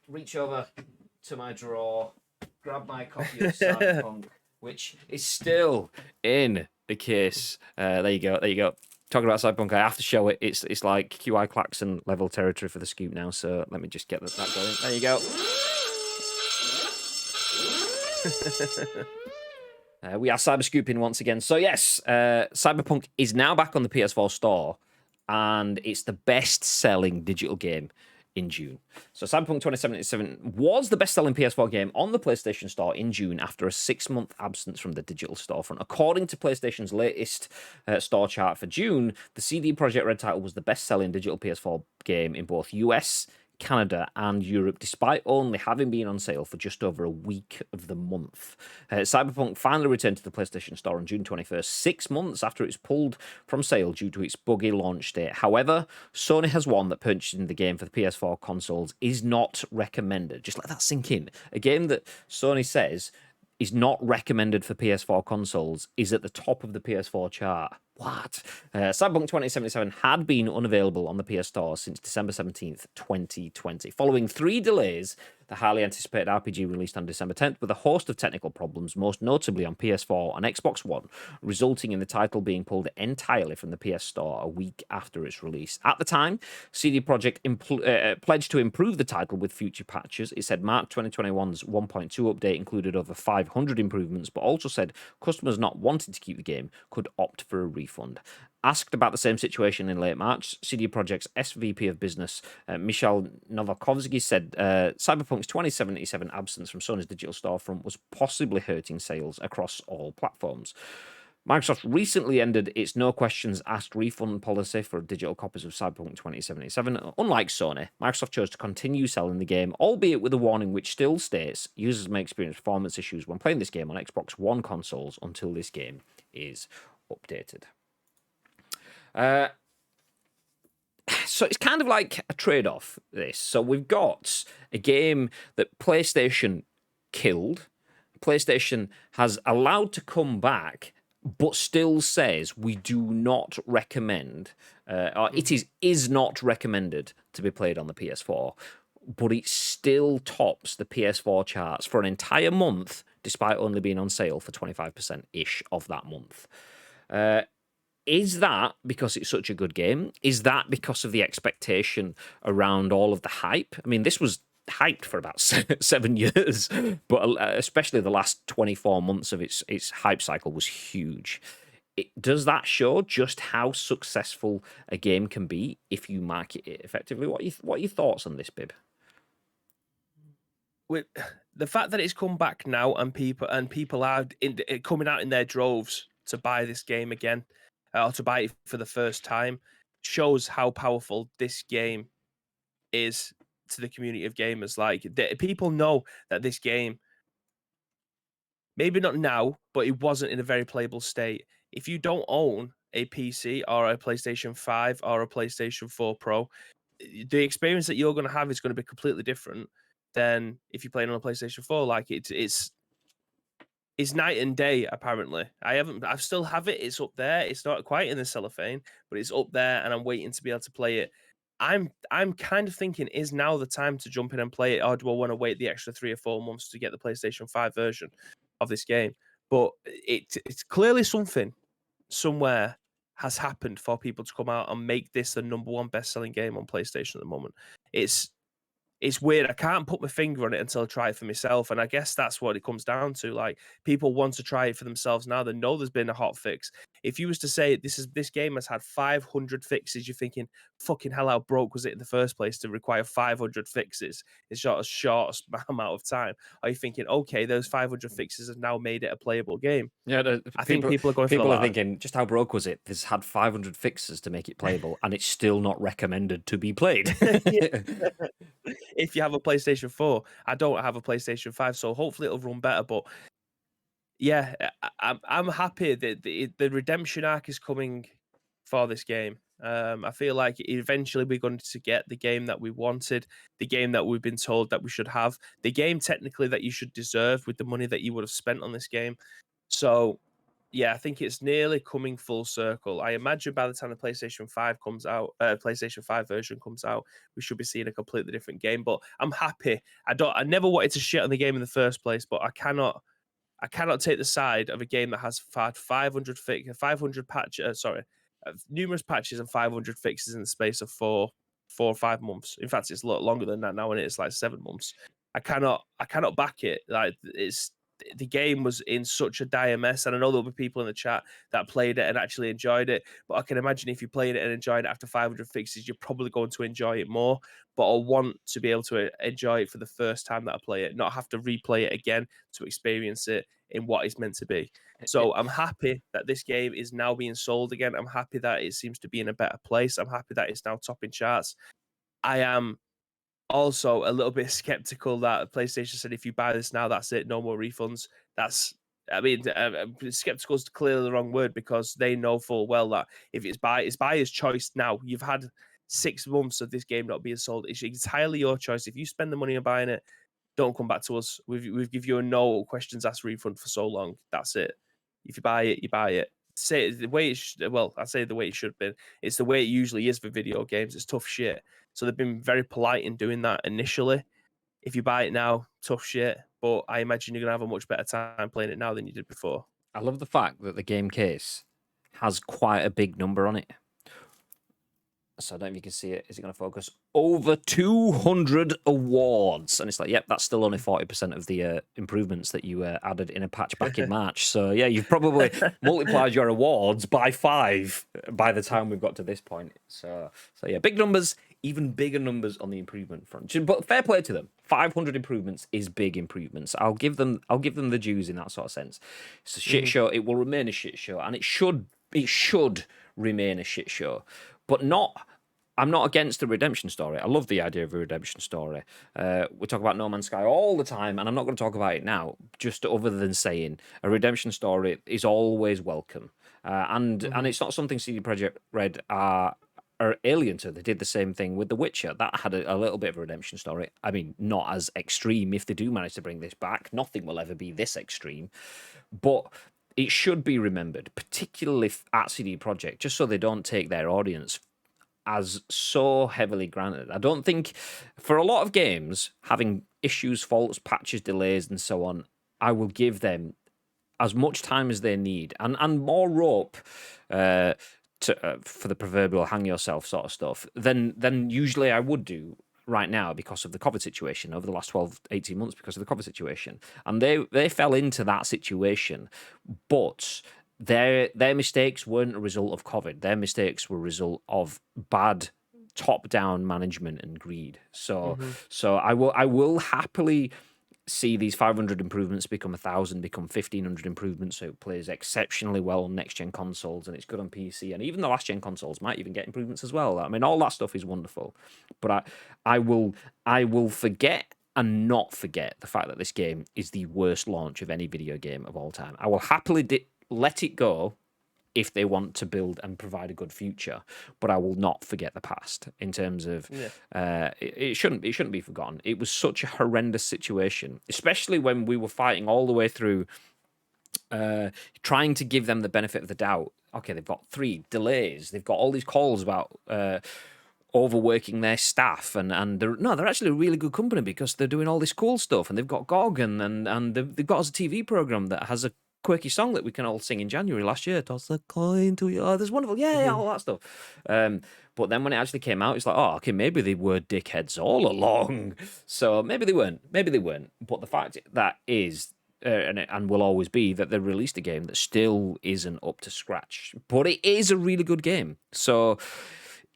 reach over to my drawer, grab my copy of Cyberpunk, which is still in the case. There you go. Talking about Cyberpunk, I have to show it. It's like QI Klaxon level territory for the scoop now, so let me just get that going. There you go. We are cyber scooping once again. So yes, Cyberpunk is now back on the PS4 store, and it's the best-selling digital game in June. So Cyberpunk 2077 was the best-selling PS4 game on the PlayStation Store in June after a 6-month absence from the digital storefront. According to PlayStation's latest store chart for June, the CD Projekt Red title was the best-selling digital PS4 game in both US, Canada, and Europe, despite only having been on sale for just over a week of the month. Cyberpunk finally returned to the PlayStation Store on June 21st, 6 months after it was pulled from sale due to its buggy launch date. However, Sony has warned that purchasing the game for the PS4 consoles is not recommended. Just let that sink in. A game that Sony says is not recommended for PS4 consoles is at the top of the PS4 chart. What? Cyberpunk 2077 had been unavailable on the PS Store since December 17th, 2020. Following 3 delays, the highly anticipated RPG released on December 10th with a host of technical problems, most notably on PS4 and Xbox One, resulting in the title being pulled entirely from the PS Store a week after its release. At the time, CD Projekt pledged to improve the title with future patches. It said March 2021's 1.2 update included over 500 improvements, but also said customers not wanting to keep the game could opt for a refund. Asked about the same situation in late March, CD Projekt's SVP of Business, Michal Novakovsky, said Cyberpunk's 2077 absence from Sony's digital storefront was possibly hurting sales across all platforms. Microsoft recently ended its no questions asked refund policy for digital copies of Cyberpunk 2077. Unlike Sony, Microsoft chose to continue selling the game, albeit with a warning which still states users may experience performance issues when playing this game on Xbox One consoles until this game is updated. So it's kind of like a trade-off, this. So we've got a game that PlayStation killed, PlayStation has allowed to come back, but still says we do not recommend, or it is not recommended to be played on the PS4, but it still tops the PS4 charts for an entire month, despite only being on sale for 25%-ish of that month. Is that because it's such a good game? Is that because of the expectation around all of the hype? I mean, this was hyped for about 7 years, but especially the last 24 months of its hype cycle was huge. Does that show just how successful a game can be if you market it effectively? What are your thoughts on this, Bib? With the fact that it's come back now and people are coming out in their droves to buy this game again, or to buy it for the first time, shows how powerful this game is to the community of gamers. Like, people know that this game, maybe not now, but it wasn't in a very playable state. If you don't own a PC or a PlayStation 5 or a PlayStation 4 Pro, the experience that you're going to have is going to be completely different than if you're playing on a PlayStation 4. Like, it's night and day, apparently. I still have it. It's up there. It's not quite in the cellophane, but it's up there, and I'm waiting to be able to play it. I'm kind of thinking, is now the time to jump in and play it, or do I want to wait the extra 3 or 4 months to get the PlayStation 5 version of this game? But it's clearly something somewhere has happened for people to come out and make this the number 1 best-selling game on PlayStation at the moment. It's weird. I can't put my finger on it until I try it for myself. And I guess that's what it comes down to. Like, people want to try it for themselves now. They know there's been a hot fix. If you was to say this game has had 500 fixes, you're thinking, fucking hell, how broke was it in the first place to require 500 fixes in short amount of time? Are you thinking, okay, those 500 fixes have now made it a playable game? Yeah, I think people are going for the people are latter. thinking, just how broke was it? This had 500 fixes to make it playable, and it's still not recommended to be played. If you have a PlayStation 4, I don't have a PlayStation 5, so hopefully it'll run better. But yeah, I'm happy that the redemption arc is coming for this game. I feel like eventually we're going to get the game that we wanted, the game that we've been told that we should have, the game technically that you should deserve with the money that you would have spent on this game. So yeah, I think it's nearly coming full circle. I imagine by the time the PlayStation 5 comes out, PlayStation 5 version comes out, we should be seeing a completely different game. But I'm happy. I never wanted to shit on the game in the first place, but I cannot take the side of a game that has had 500 numerous patches and 500 fixes in the space of 4 or 5 months. In fact, it's a lot longer than that now, and it's like 7 months. I cannot back it. Like, the game was in such a dire mess, and I know there'll be people in the chat that played it and actually enjoyed it. But I can imagine if you played it and enjoyed it after 500 fixes, you're probably going to enjoy it more. But I want to be able to enjoy it for the first time that I play it, not have to replay it again to experience it in what it's meant to be. So I'm happy that this game is now being sold again. I'm happy that it seems to be in a better place. I'm happy that it's now topping charts. I am Also, a little bit skeptical that PlayStation said if you buy this now, that's it, no more refunds. That's, I mean, skeptical is clearly the wrong word because they know full well that if it's buyer's choice now. You've had 6 months of this game not being sold. It's entirely your choice. If you spend the money on buying it, don't come back to us. We've give you a no questions asked refund for so long. That's it. If you buy it, you buy it. Say it the way well, I say the way it should have been. It's the way it usually is for video games. It's tough shit. So they've been very polite in doing that initially. If you buy it now, tough shit. But I imagine you're gonna have a much better time playing it now than you did before. I love the fact that the game case has quite a big number on it. So I don't know if you can see it. Is it going to focus? Over 200 awards. And it's like, yep, that's still only 40% of the improvements that you added in a patch back in March. So yeah, you've probably multiplied your awards by 5 by the time we've got to this point. So yeah, big numbers, even bigger numbers on the improvement front. But fair play to them. 500 improvements is big improvements. I'll give them the dues in that sort of sense. It's a shit show. It will remain a shit show, and it should remain a shit show. But I'm not against the redemption story. I love the idea of a redemption story. We talk about No Man's Sky all the time, and I'm not going to talk about it now, just other than saying a redemption story is always welcome. And it's not something CD Projekt Red are alien to. They did the same thing with The Witcher. That had a little bit of a redemption story. I mean, not as extreme. If they do manage to bring this back, nothing will ever be this extreme. But it should be remembered, particularly at CD Projekt, just so they don't take their audience as so heavily granted. I don't think, for a lot of games, having issues, faults, patches, delays, and so on, I will give them as much time as they need and more rope for the proverbial hang yourself sort of stuff than usually I would do right now because of the COVID situation over the last 12, 18 months because of the COVID situation. And they fell into that situation, but their mistakes weren't a result of COVID. Their mistakes were a result of bad top-down management and greed. So I will happily see these 500 improvements become 1,000, become 1,500 improvements, so it plays exceptionally well on next-gen consoles, and it's good on PC, and even the last-gen consoles might even get improvements as well. I mean, all that stuff is wonderful, but I will forget and not forget the fact that this game is the worst launch of any video game of all time. I will happily let it go if they want to build and provide a good future, but I will not forget the past in terms of it shouldn't be forgotten. It was such a horrendous situation, especially when we were fighting all the way through trying to give them the benefit of the doubt. Okay, they've got 3 delays, they've got all these calls about overworking their staff, and they're actually a really good company because they're doing all this cool stuff, and they've got GOG and they've got us a TV program that has a quirky song that we can all sing in January last year. Toss the coin to you. Oh, there's wonderful. Yeah, all that stuff. But then when it actually came out, it's like, oh, okay, maybe they were dickheads all along. So maybe they weren't. But the fact that is, and will always be, that they released a game that still isn't up to scratch. But it is a really good game. So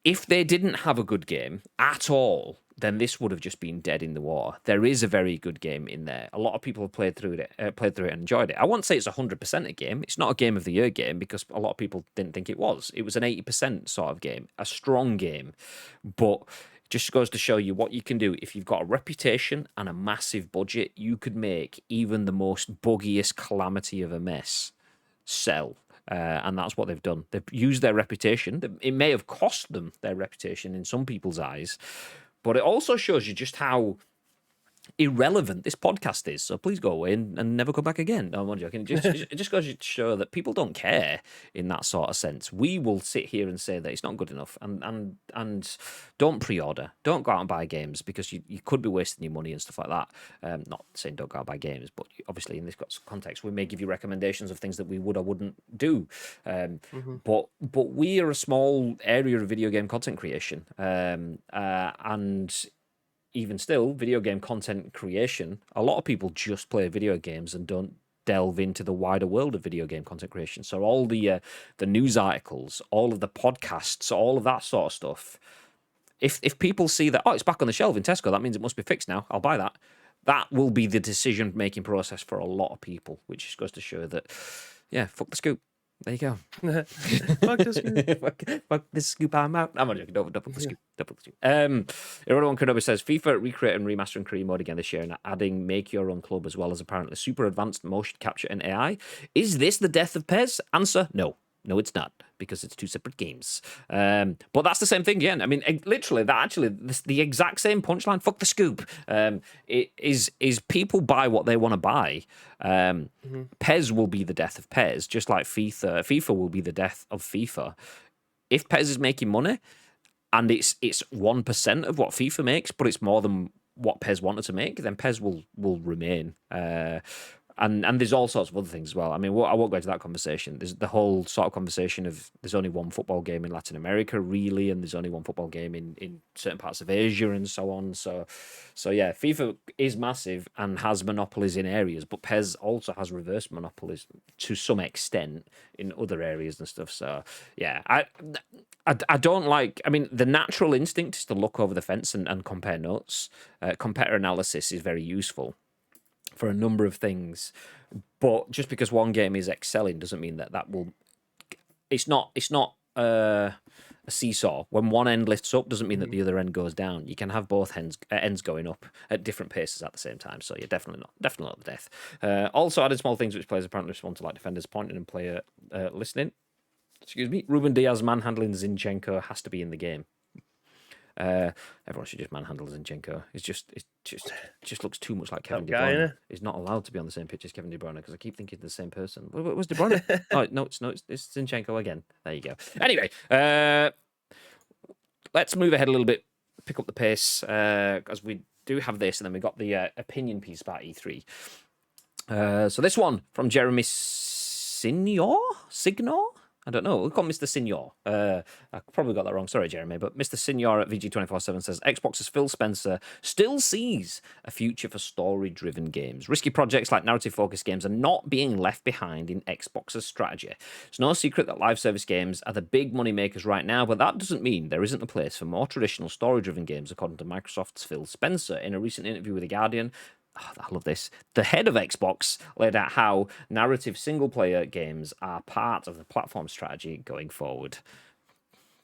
if they didn't have a good game at all, then this would have just been dead in the water. There is a very good game in there. A lot of people have played through it and enjoyed it. I won't say it's 100% a game. It's not a Game of the Year game because a lot of people didn't think it was. It was an 80% sort of game, a strong game. But it just goes to show you what you can do. If you've got a reputation and a massive budget, you could make even the most buggiest calamity of a mess sell. And that's what they've done. They've used their reputation. It may have cost them their reputation in some people's eyes, but it also shows you just how irrelevant this podcast is. So please go away and never come back again. No, I'm joking. It just goes to show that people don't care in that sort of sense. We will sit here and say that it's not good enough, and don't pre-order. Don't go out and buy games because you could be wasting your money and stuff like that. Not saying don't go out and buy games, but obviously in this context, we may give you recommendations of things that we would or wouldn't do. But we are a small area of video game content creation, and even still, video game content creation, a lot of people just play video games and don't delve into the wider world of video game content creation. So all the news articles, all of the podcasts, all of that sort of stuff, if people see that, oh, it's back on the shelf in Tesco, that means it must be fixed now, I'll buy that. That will be the decision-making process for a lot of people, which just goes to show that, yeah, fuck the scoop. There you go. Fuck the scoop. Fuck this scoop, I'm out. I'm joking. Double the scoop. Double the scoop. Everyone Kenobi says FIFA recreate and remaster and create mode again this year and adding make your own club as well as apparently super advanced motion capture and AI. Is this the death of PES? Answer: no. No, it's not, because it's two separate games. But that's the same thing again. I mean, literally, the exact same punchline. Fuck the scoop. It is people buy what they want to buy. PES will be the death of PES, just like FIFA. FIFA will be the death of FIFA. If PES is making money, and it's 1% of what FIFA makes, but it's more than what PES wanted to make, then PES will remain. And there's all sorts of other things as well. I mean, I won't go into that conversation. There's the whole sort of conversation of there's only one football game in Latin America, really, and there's only one football game in certain parts of Asia and so on. So yeah, FIFA is massive and has monopolies in areas, but PES also has reverse monopolies to some extent in other areas and stuff. So yeah, I don't like. I mean, the natural instinct is to look over the fence and compare notes. Competitor analysis is very useful for a number of things, but just because one game is excelling doesn't mean that will. It's not a seesaw. When one end lifts up doesn't mean that the other end goes down. You can have both ends going up at different paces at the same time. So yeah, definitely not the death. Also added small things which players apparently respond to, like defenders pointing and player listening. Excuse me. Ruben Diaz manhandling Zinchenko has to be in the game. Everyone should just manhandle Zinchenko. It just looks too much like Kevin De Bruyne. He's not allowed to be on the same pitch as Kevin De Bruyne because I keep thinking the same person. What was De Bruyne? Oh, no, it's Zinchenko again. There you go. Anyway, let's move ahead a little bit, pick up the pace, because we do have this, and then we got the opinion piece about E3. So this one from Jeremy Signor? I don't know. We'll call him Mr. Signor. I probably got that wrong. Sorry, Jeremy. But Mr. Signor at VG247 says Xbox's Phil Spencer still sees a future for story-driven games. Risky projects like narrative-focused games are not being left behind in Xbox's strategy. It's no secret that live service games are the big money makers right now, but that doesn't mean there isn't a place for more traditional story-driven games, according to Microsoft's Phil Spencer. In a recent interview with The Guardian, I love this. The head of Xbox laid out how narrative single-player games are part of the platform strategy going forward.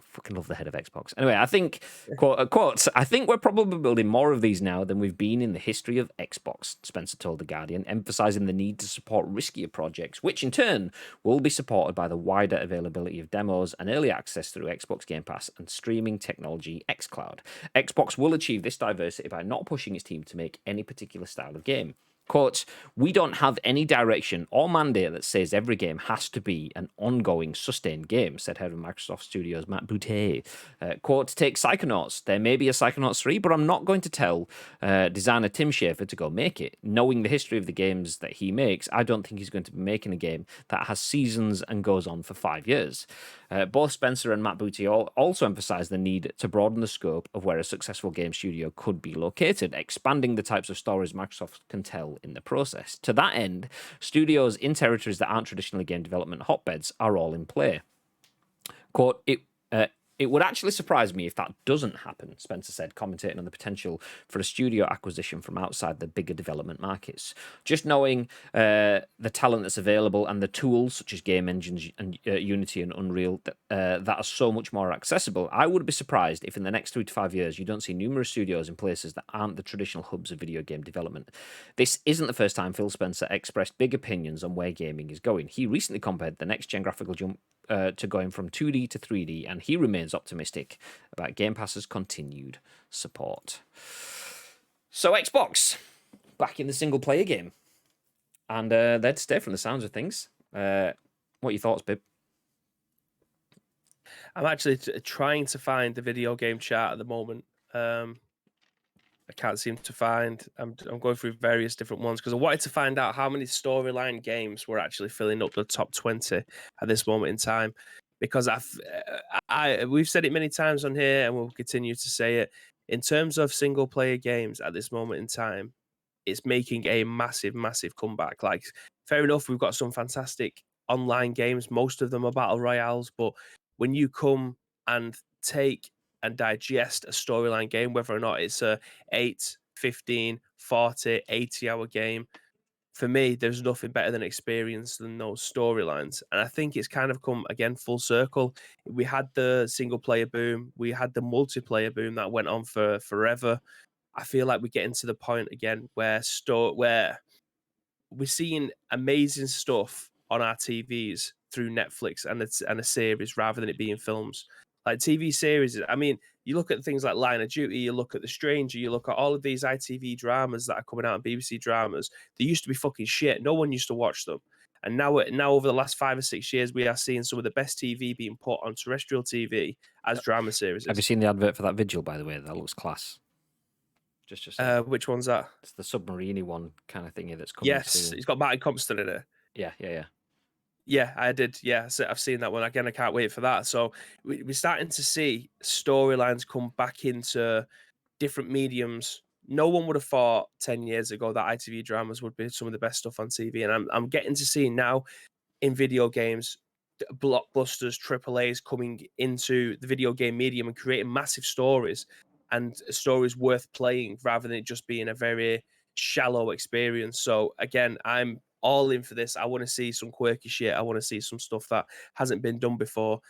Fucking love the head of Xbox. Anyway, I think, quote, I think we're probably building more of these now than we've been in the history of Xbox, Spencer told The Guardian, emphasizing the need to support riskier projects, which in turn will be supported by the wider availability of demos and early access through Xbox Game Pass and streaming technology xCloud. Xbox will achieve this diversity by not pushing its team to make any particular style of game. Quote, we don't have any direction or mandate that says every game has to be an ongoing, sustained game, said head of Microsoft Studios Matt Boutte. Quote, take Psychonauts. There may be a Psychonauts 3, but I'm not going to tell designer Tim Schafer to go make it. Knowing the history of the games that he makes, I don't think he's going to be making a game that has seasons and goes on for 5 years. Both Spencer and Matt Boutte also emphasized the need to broaden the scope of where a successful game studio could be located, expanding the types of stories Microsoft can tell in the process. To that end, studios in territories that aren't traditionally game development hotbeds are all in play. Quote, it would actually surprise me if that doesn't happen, Spencer said, commentating on the potential for a studio acquisition from outside the bigger development markets. Just knowing the talent that's available and the tools such as game engines and Unity and Unreal that are so much more accessible, I would be surprised if in the next 3 to 5 years you don't see numerous studios in places that aren't the traditional hubs of video game development. This isn't the first time Phil Spencer expressed big opinions on where gaming is going. He recently compared the next-gen graphical jump to going from 2D to 3D, and he remains optimistic about Game Pass's continued support. So Xbox, back in the single-player game. And they're to stay from the sounds of things. What are your thoughts, Bib? I'm actually trying to find the video game chart at the moment. I can't seem to find. I'm going through various different ones because I wanted to find out how many storyline games were actually filling up the top 20 at this moment in time. Because we've said it many times on here, and we'll continue to say it. In terms of single player games at this moment in time, it's making a massive, massive comeback. Like, fair enough, we've got some fantastic online games. Most of them are battle royales, but when you come and take and digest a storyline game, whether or not it's a 8, 15, 40, 80-hour game, for me, there's nothing better than experience than those storylines. And I think it's kind of come again full circle. We had the single player boom, we had the multiplayer boom that went on for forever. I feel like we're getting to the point again where we're seeing amazing stuff on our TVs through Netflix and a series rather than it being films. Like TV series, I mean, you look at things like Line of Duty, you look at The Stranger, you look at all of these ITV dramas that are coming out, and BBC dramas. They used to be fucking shit. No one used to watch them. And now over the last 5 or 6 years, we are seeing some of the best TV being put on terrestrial TV as drama series. Have you seen the advert for that Vigil, by the way? That looks class. Just saying. Which one's that? It's the submarine one kind of thingy that's coming Yes, soon. it's got Martin Compston in it. Yeah. Yeah, I did. Yeah, I've seen that one. Again, I can't wait for that. So we're starting to see storylines come back into different mediums. No one would have thought 10 years ago that ITV dramas would be some of the best stuff on TV. And I'm getting to see now in video games, blockbusters, triple A's coming into the video game medium and creating massive stories and stories worth playing rather than it just being a very shallow experience. So again, I'm all in for this. I want to see some quirky shit. I want to see some stuff that hasn't been done before.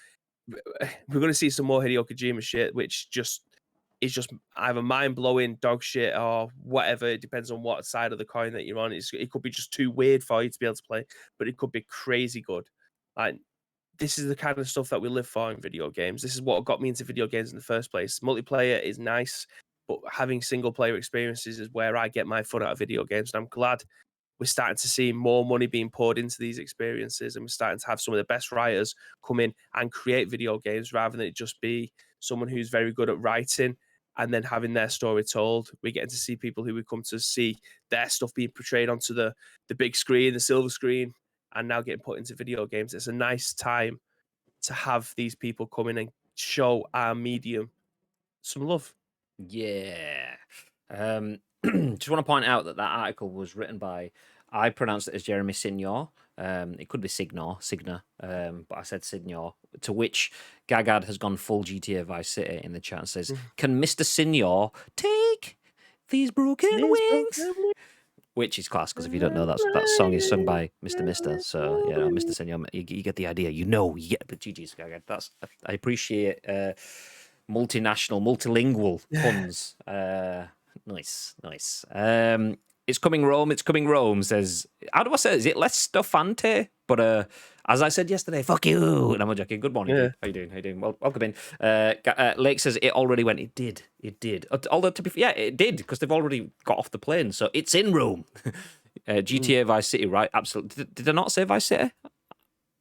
We're going to see some more Hideo Kojima shit, which just is just either mind blowing dog shit or whatever. It depends on what side of the coin that you're on. It could be just too weird for you to be able to play, but it could be crazy good. Like this is the kind of stuff that we live for in video games. This is what got me into video games in the first place. Multiplayer is nice, but having single player experiences is where I get my fun out of video games. And I'm glad we're starting to see more money being poured into these experiences, and we're starting to have some of the best writers come in and create video games rather than it just be someone who's very good at writing and then having their story told. We're getting to see people who we come to see their stuff being portrayed onto the big screen, the silver screen, and now getting put into video games. It's a nice time to have these people come in and show our medium some love. Yeah. Just want to point out that article was written by, I pronounced it as Jeremy Signor. It could be Signor, but I said Signor. To which Gagad has gone full GTA Vice City in the chat and says, "Can Mr. Signor take these broken wings?" Which is class, because if you don't know, that song is sung by Mr. Mister. So, yeah, Mr. Signor, you get the idea. You get the GG's Gagad. I appreciate multinational, multilingual puns. Nice. It's coming Rome, says, how do I say it? Is it less stuffante? But as I said yesterday, fuck you. And I'm joking. Good morning. Yeah. How you doing? Well, welcome in. Lake says it already went. It did. Although, to be fair, yeah, it did, because they've already got off the plane. So it's in Rome. GTA Vice City, right? Absolutely. Did I not say Vice City?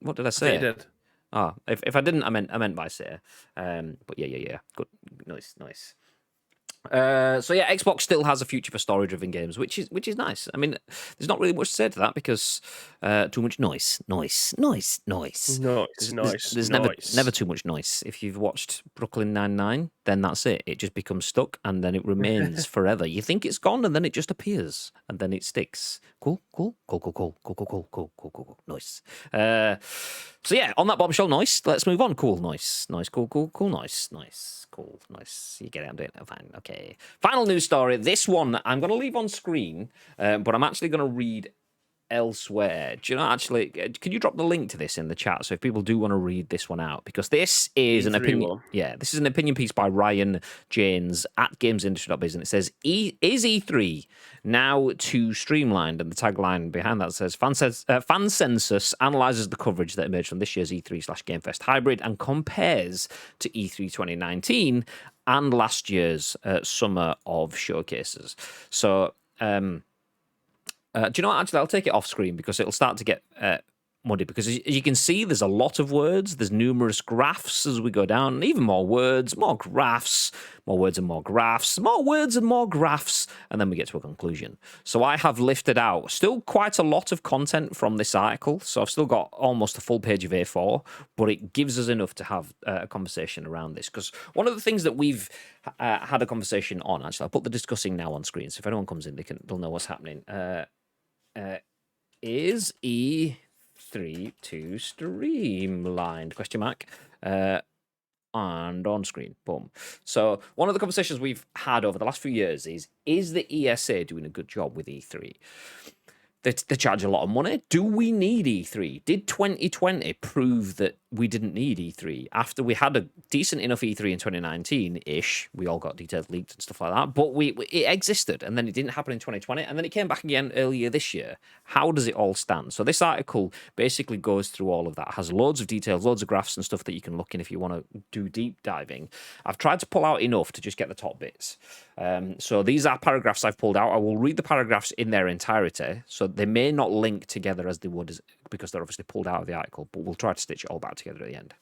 What did I say? You did. Oh, if I didn't, I meant Vice City. But yeah. Good. Nice. So yeah, Xbox still has a future for story-driven games, which is nice. I mean, there's not really much to say to that, because too much noise. There's never too much noise. If you've watched Brooklyn Nine-Nine, then that's it. It just becomes stuck, and then it remains forever. You think it's gone, and then it just appears, and then it sticks. Cool. Nice. So yeah, on that bombshell, nice. Let's move on. Cool, nice. Cool, nice. Cool, nice. You get it. I'm doing it. Fine. Okay. Final news story. This one I'm going to leave on screen, but I'm actually going to read elsewhere. Do you know, actually, can you drop the link to this in the chat, so if people do want to read this one out, because this is an opinion. One. Yeah, this is an opinion piece by Ryan Janes at gamesindustry.biz, and it says, is E3 now too streamlined? And the tagline behind that says, Fan Census analyzes the coverage that emerged from this year's E3/Game Fest hybrid and compares to E3 2019 and last year's summer of showcases. So do you know what? Actually, I'll take it off screen, because it'll start to get muddy. Because as you can see, there's a lot of words. There's numerous graphs as we go down, and even more words, more graphs, more words and more graphs, more words and more graphs, and then we get to a conclusion. So I have lifted out still quite a lot of content from this article. So I've still got almost a full page of A4, but it gives us enough to have a conversation around this. Because one of the things that we've had a conversation on, actually, I'll put the discussing now on screen, so if anyone comes in, they'll know what's happening. Is E3 too streamlined? Question mark. And on screen. Boom. So one of the conversations we've had over the last few years is the ESA doing a good job with E3? They charge a lot of money. Do we need E3? Did 2020 prove that we didn't need E3 after we had a decent enough E3 in 2019-ish? We all got details leaked and stuff like that, but it existed, and then it didn't happen in 2020, and then it came back again earlier this year. How does it all stand? So this article basically goes through all of that, has loads of details, loads of graphs and stuff that you can look in if you want to do deep diving. I've tried to pull out enough to just get the top bits. So these are paragraphs I've pulled out. I will read the paragraphs in their entirety, so they may not link together as they would because they're obviously pulled out of the article, but we'll try to stitch it all back together at the end.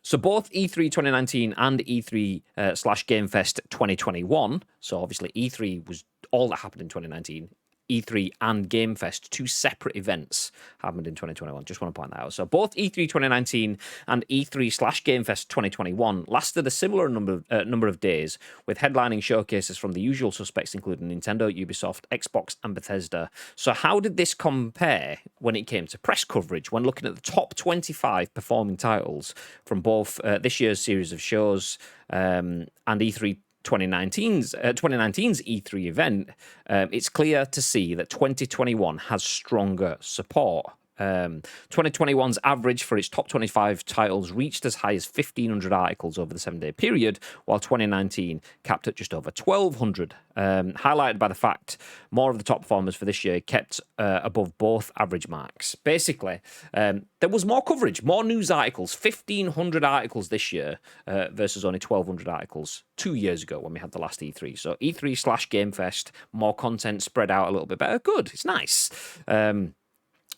So both E3 2019 and E3 / Game Fest 2021, so obviously E3 was all that happened in 2019, E3 and Game Fest, two separate events, happened in 2021. Just want to point that out. So both E3 2019 and E3 / Game Fest 2021 lasted a similar number of days, with headlining showcases from the usual suspects, including Nintendo, Ubisoft, Xbox, and Bethesda. So how did this compare when it came to press coverage, when looking at the top 25 performing titles from both this year's series of shows and E3 2019's E3 event? It's clear to see that 2021 has stronger support. 2021's average for its top 25 titles reached as high as 1,500 articles over the 7-day period, while 2019 capped at just over 1,200, highlighted by the fact more of the top performers for this year kept above both average marks. Basically, there was more coverage, more news articles, 1,500 articles this year versus only 1,200 articles 2 years ago when we had the last E3. So E3 / Game Fest, more content spread out a little bit better. Good, it's nice.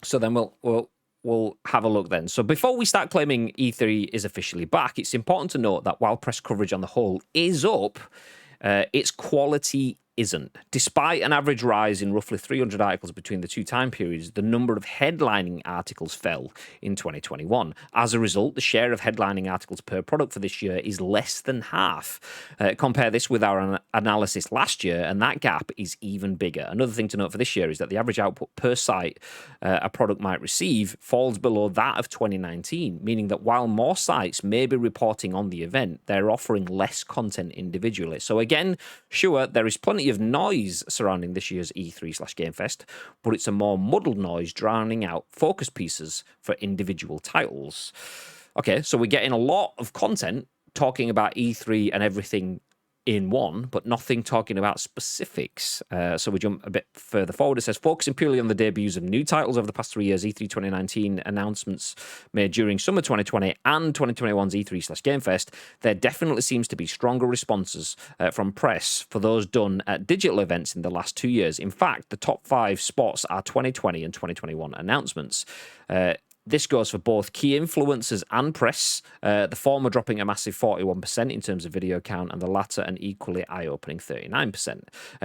So then we'll have a look then. So before we start claiming E3 is officially back, it's important to note that while press coverage on the whole is up, its quality isn't. Despite an average rise in roughly 300 articles between the two time periods, the number of headlining articles fell in 2021. As a result, the share of headlining articles per product for this year is less than half. Compare this with our analysis last year, and that gap is even bigger. Another thing to note for this year is that the average output per site a product might receive falls below that of 2019, meaning that while more sites may be reporting on the event, they're offering less content individually. So again, sure, there is plenty of noise surrounding this year's E3 / Game Fest, but it's a more muddled noise drowning out focus pieces for individual titles. Okay, so we're getting a lot of content talking about E3 and everything in one, but nothing talking about specifics. So we jump a bit further forward. It says, focusing purely on the debuts of new titles over the past 3 years, E3 2019 announcements made during summer 2020 and 2021's E3 / Game Fest, there definitely seems to be stronger responses from press for those done at digital events in the last 2 years. In fact, the top 5 spots are 2020 and 2021 announcements. This goes for both key influencers and press, the former dropping a massive 41% in terms of video count, and the latter an equally eye-opening 39%.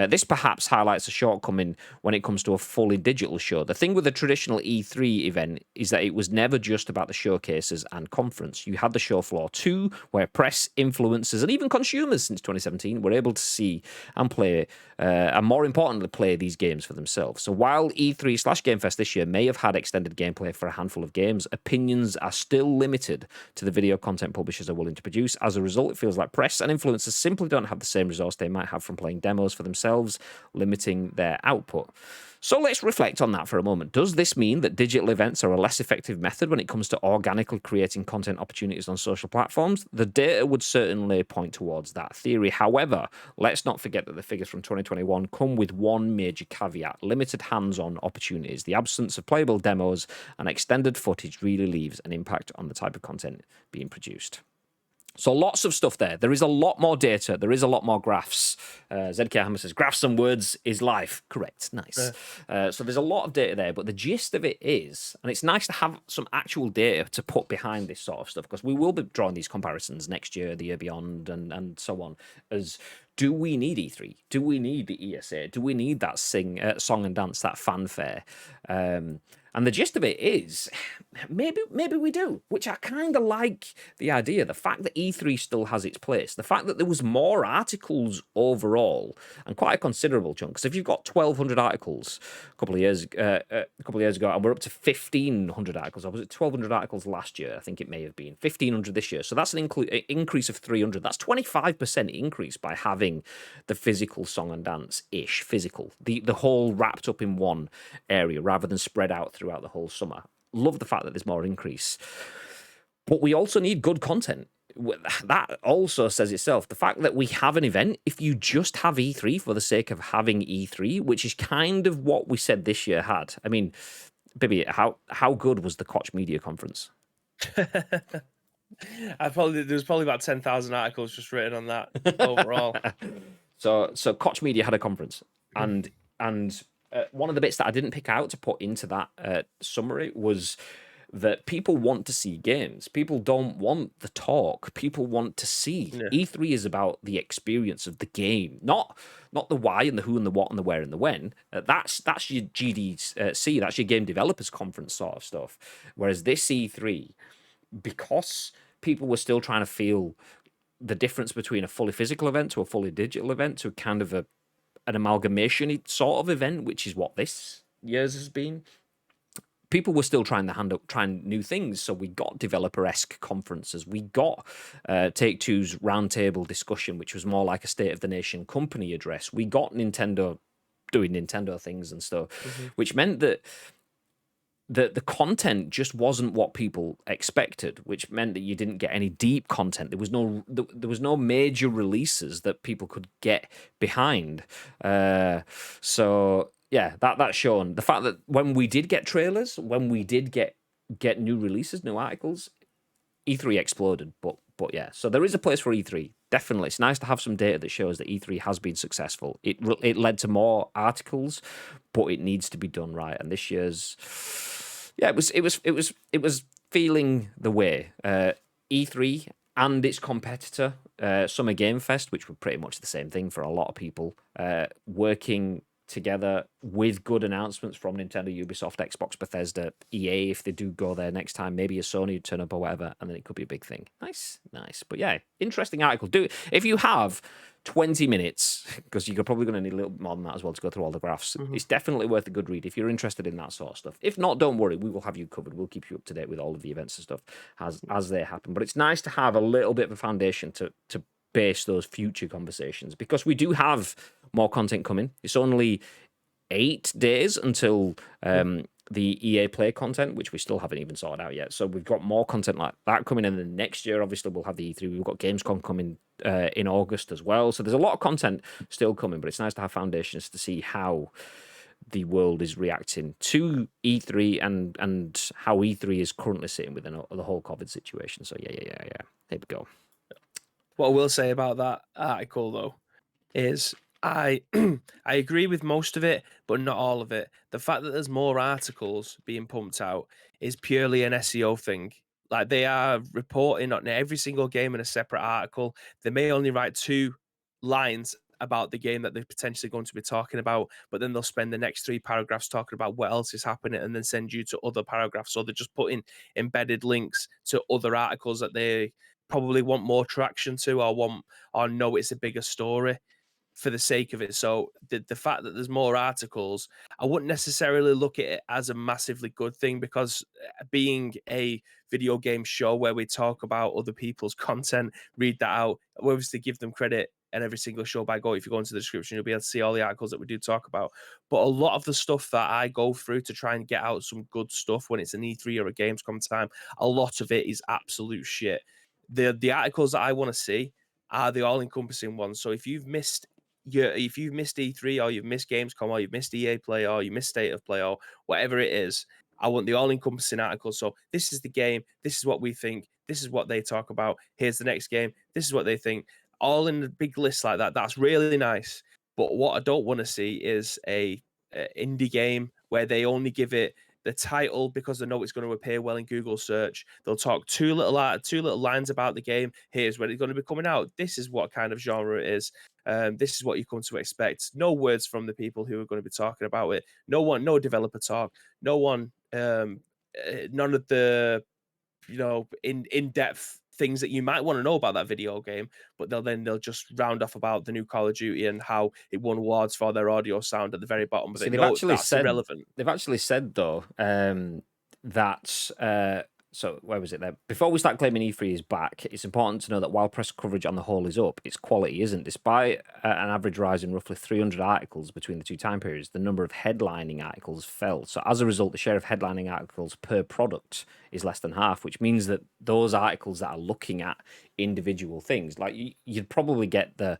This perhaps highlights a shortcoming when it comes to a fully digital show. The thing with the traditional E3 event is that it was never just about the showcases and conference. You had the show floor too, where press, influencers, and even consumers since 2017 were able to see and play, and more importantly, play these games for themselves. So while E3 / Game Fest this year may have had extended gameplay for a handful of games, opinions are still limited to the video content publishers are willing to produce. As a result, it feels like press and influencers simply don't have the same resource they might have from playing demos for themselves, limiting their output. So let's reflect on that for a moment. Does this mean that digital events are a less effective method when it comes to organically creating content opportunities on social platforms? The data would certainly point towards that theory. However, let's not forget that the figures from 2021 come with one major caveat: limited hands-on opportunities. The absence of playable demos and extended footage really leaves an impact on the type of content being produced. So lots of stuff there. There is a lot more data. There is a lot more graphs. ZK Hammer says, graphs and words is life. Correct. Nice. So there's a lot of data there, but the gist of it is, and it's nice to have some actual data to put behind this sort of stuff, because we will be drawing these comparisons next year, the year beyond, and so on, as do we need E3? Do we need the ESA? Do we need that song and dance, that fanfare? And the gist of it is, maybe we do, which I kind of like the idea. The fact that E3 still has its place, the fact that there was more articles overall, and quite a considerable chunk. Because if you've got 1,200 articles a couple of years ago, and we're up to 1,500 articles, or was it 1,200 articles last year? I think it may have been 1,500 this year. So that's an increase of 300. That's 25% increase by having the physical song and dance physical, the whole wrapped up in one area rather than spread out throughout the whole summer. Love the fact that there's more increase. But we also need good content. That also says itself. The fact that we have an event, if you just have E3 for the sake of having E3, which is kind of what we said this year had. I mean, baby, how good was the Koch Media Conference? There's probably about 10,000 articles just written on that overall. So Koch Media had a conference, and one of the bits that I didn't pick out to put into that summary was that people want to see games. People don't want the talk. People want to see. Yeah. E3 is about the experience of the game, not the why and the who and the what and the where and the when. That's your GDC, that's your game developers conference sort of stuff. Whereas this E3, because people were still trying to feel the difference between a fully physical event to a fully digital event to kind of an amalgamation sort of event, which is what this year's has been. People were still trying new things, so we got developer-esque conferences. We got Take-Two's roundtable discussion, which was more like a State of the Nation company address. We got Nintendo doing Nintendo things and stuff, which meant that the content just wasn't what people expected, which meant that you didn't get any deep content. There was no major releases that people could get behind. So yeah, that's shown. The fact that when we did get trailers, when we did get new releases, new articles, E3 exploded. But yeah, so there is a place for E3. Definitely, it's nice to have some data that shows that E3 has been successful. It led to more articles, but it needs to be done right. And this year's, yeah, it was feeling the way. E3 and its competitor, Summer Game Fest, which were pretty much the same thing for a lot of people, working together with good announcements from Nintendo, Ubisoft, Xbox, Bethesda, EA, if they do go there next time, maybe a Sony turn up or whatever, and then it could be a big thing. Nice. But yeah, interesting article. If you have 20 minutes, because you're probably going to need a little more than that as well to go through all the graphs. It's definitely worth a good read if you're interested in that sort of stuff. If not, don't worry, we will have you covered. We'll keep you up to date with all of the events and stuff as they happen. But it's nice to have a little bit of a foundation to base those future conversations, because we do have more content coming. It's only 8 days until the EA Play content, which we still haven't even sorted out yet. So we've got more content like that coming in. And next year, obviously, we'll have the E3. We've got Gamescom coming in August as well. So there's a lot of content still coming, but it's nice to have foundations to see how the world is reacting to E3 and how E3 is currently sitting within the whole COVID situation. So yeah. There we go. What I will say about that article, though, is I I agree with most of it, but not all of it. The fact that there's more articles being pumped out is purely an SEO thing. Like, they are reporting on every single game in a separate article. They may only write 2 lines about the game that they're potentially going to be talking about, but then they'll spend the next 3 paragraphs talking about what else is happening and then send you to other paragraphs. So they're just putting embedded links to other articles that they probably want more traction to, or know it's a bigger story for the sake of it. So the fact that there's more articles, I wouldn't necessarily look at it as a massively good thing, because being a video game show where we talk about other people's content, read that out, we obviously give them credit. And every single show if you go into the description, you'll be able to see all the articles that we do talk about. But a lot of the stuff that I go through to try and get out some good stuff when it's an E3 or a Gamescom time, a lot of it is absolute shit. The articles that I want to see are the all-encompassing ones. So if you've missed E3, or you've missed Gamescom, or you've missed EA Play, or you missed State of Play, or whatever it is, I want the all-encompassing article. So this is the game, this is what we think, this is what they talk about, here's the next game, this is what they think, all in a big list like that. That's really nice. But what I don't want to see is a indie game where they only give it the title because they know it's going to appear well in Google search. They'll talk two little lines about the game. Here's when it's going to be coming out. This is what kind of genre it is. This is what you come to expect. No words from the people who are going to be talking about it. No developer talk. No one none of the in-depth things that you might want to know about that video game, but they'll just round off about the new Call of Duty and how it won awards for their audio sound at the very bottom of See, it. No, that's irrelevant. they've actually said though that so where was it there? Before we start claiming E3 is back, it's important to know that while press coverage on the whole is up, its quality isn't. Despite an average rise in roughly 300 articles between the two time periods, the number of headlining articles fell. So as a result, the share of headlining articles per product is less than half, which means that those articles that are looking at individual things, like you'd probably get the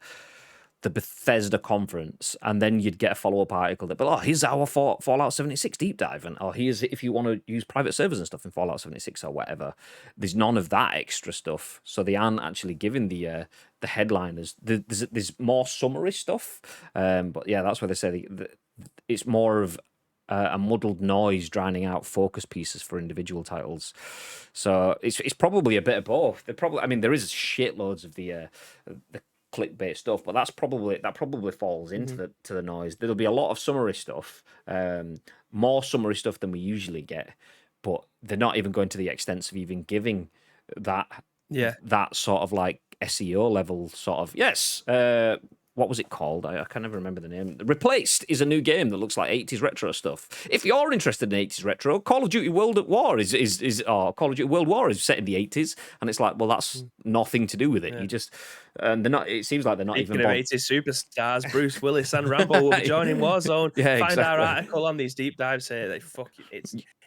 Bethesda conference, and then you'd get a follow-up article that, oh, here's our Fallout 76 deep dive, and oh, here's if you want to use private servers and stuff in Fallout 76 or whatever. There's none of that extra stuff, so they aren't actually giving the headliners. There's more summary stuff, but yeah, that's where they say it's more of a muddled noise drowning out focus pieces for individual titles. So it's probably a bit of both. I mean, there is shitloads of the clickbait stuff, but that probably falls into the noise. There'll be a lot of summary stuff, more summary stuff than we usually get, but they're not even going to the extent of even giving that sort of like SEO level sort of what was it called? I can never remember the name. Replaced is a new game that looks like 80s retro stuff. If you're interested in 80s retro, Call of Duty World at War Call of Duty World War is set in the 80s, and it's like, well, that's nothing to do with it. You just and they're not. It seems like they're not Speaking even. Of 80s superstars, Bruce Willis and Rambo will be joining Warzone. Find our article on these deep dives here.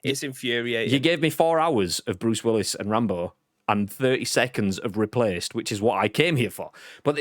It's infuriating. You gave me 4 hours of Bruce Willis and Rambo and 30 seconds of Replaced, which is what I came here for. But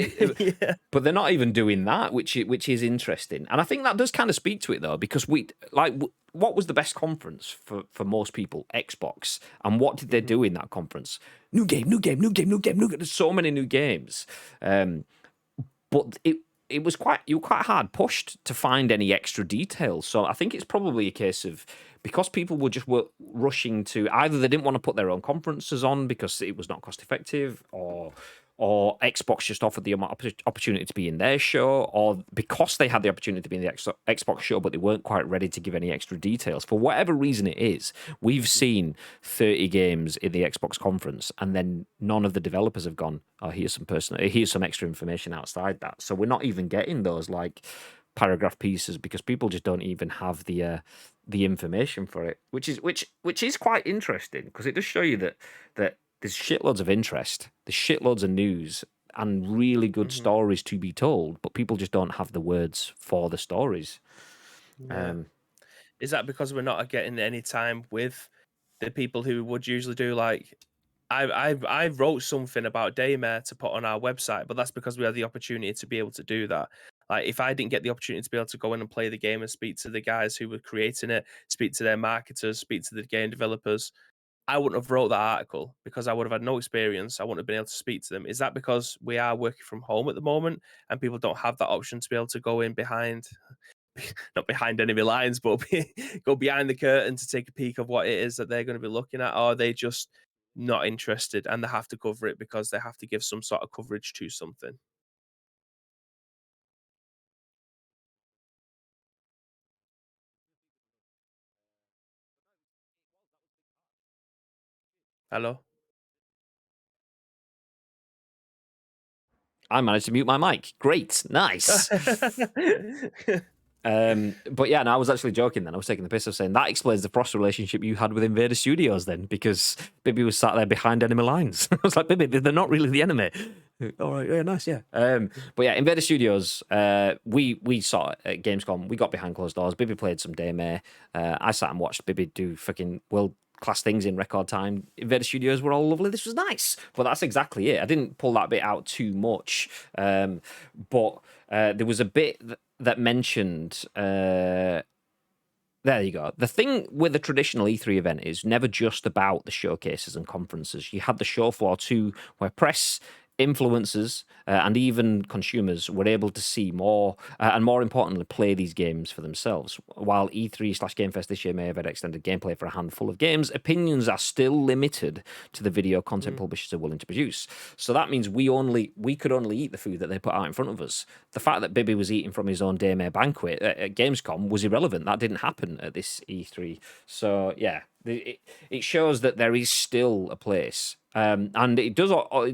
but they're not even doing that, which is interesting. And I think that does kind of speak to it, though, because what was the best conference for most people? Xbox. And what did they do in that conference? New game. There's so many new games. But you were quite hard pushed to find any extra details. So I think it's probably a case of, because people were rushing to, either they didn't want to put their own conferences on because it was not cost effective, or Xbox just offered the opportunity to be in their show, or because they had the opportunity to be in the Xbox show, but they weren't quite ready to give any extra details. For whatever reason it is, we've seen 30 games in the Xbox conference, and then none of the developers have gone, oh, here's some extra information outside that. So we're not even getting those like paragraph pieces because people just don't even have the information for it, which is quite interesting, because it does show you that there's shitloads of interest, there's shitloads of news and really good stories to be told, but people just don't have the words for the stories. Yeah. Is that because we're not getting any time with the people who would usually do, like, I wrote something about Daymare to put on our website, but that's because we had the opportunity to be able to do that. Like, if I didn't get the opportunity to be able to go in and play the game and speak to the guys who were creating it, speak to their marketers, speak to the game developers, I wouldn't have wrote that article because I would have had no experience. I wouldn't have been able to speak to them. Is that because we are working from home at the moment and people don't have that option to be able to go in behind, not behind enemy lines, but go behind the curtain to take a peek of what it is that they're going to be looking at? Or are they just not interested and they have to cover it because they have to give some sort of coverage to something? Hello? I managed to mute my mic. Great, nice. But yeah, no, I was actually joking then. I was taking the piss of saying that explains the frost relationship you had with Invader Studios then, because Bibby was sat there behind enemy lines. I was like, Bibby, they're not really the enemy. All right, yeah, nice, yeah. But yeah, Invader Studios, we saw it at Gamescom. We got behind closed doors. Bibby played some Daymare. I sat and watched Bibby do fucking world-class things in record time. Invader Studios were all lovely. This was nice. But that's exactly it. I didn't pull that bit out too much. But there was a bit that mentioned... there you go. The thing with a traditional E3 event is never just about the showcases and conferences. You had the show floor too, where press influencers and even consumers were able to see more and more importantly play these games for themselves. While E3/Game Fest this year may have had extended gameplay for a handful of games, opinions are still limited to the video content publishers are willing to produce. So that means we could only eat the food that they put out in front of us. The fact that Bibby was eating from his own daymare banquet at Gamescom was irrelevant. That didn't happen at this E3. So yeah, it shows that there is still a place. And it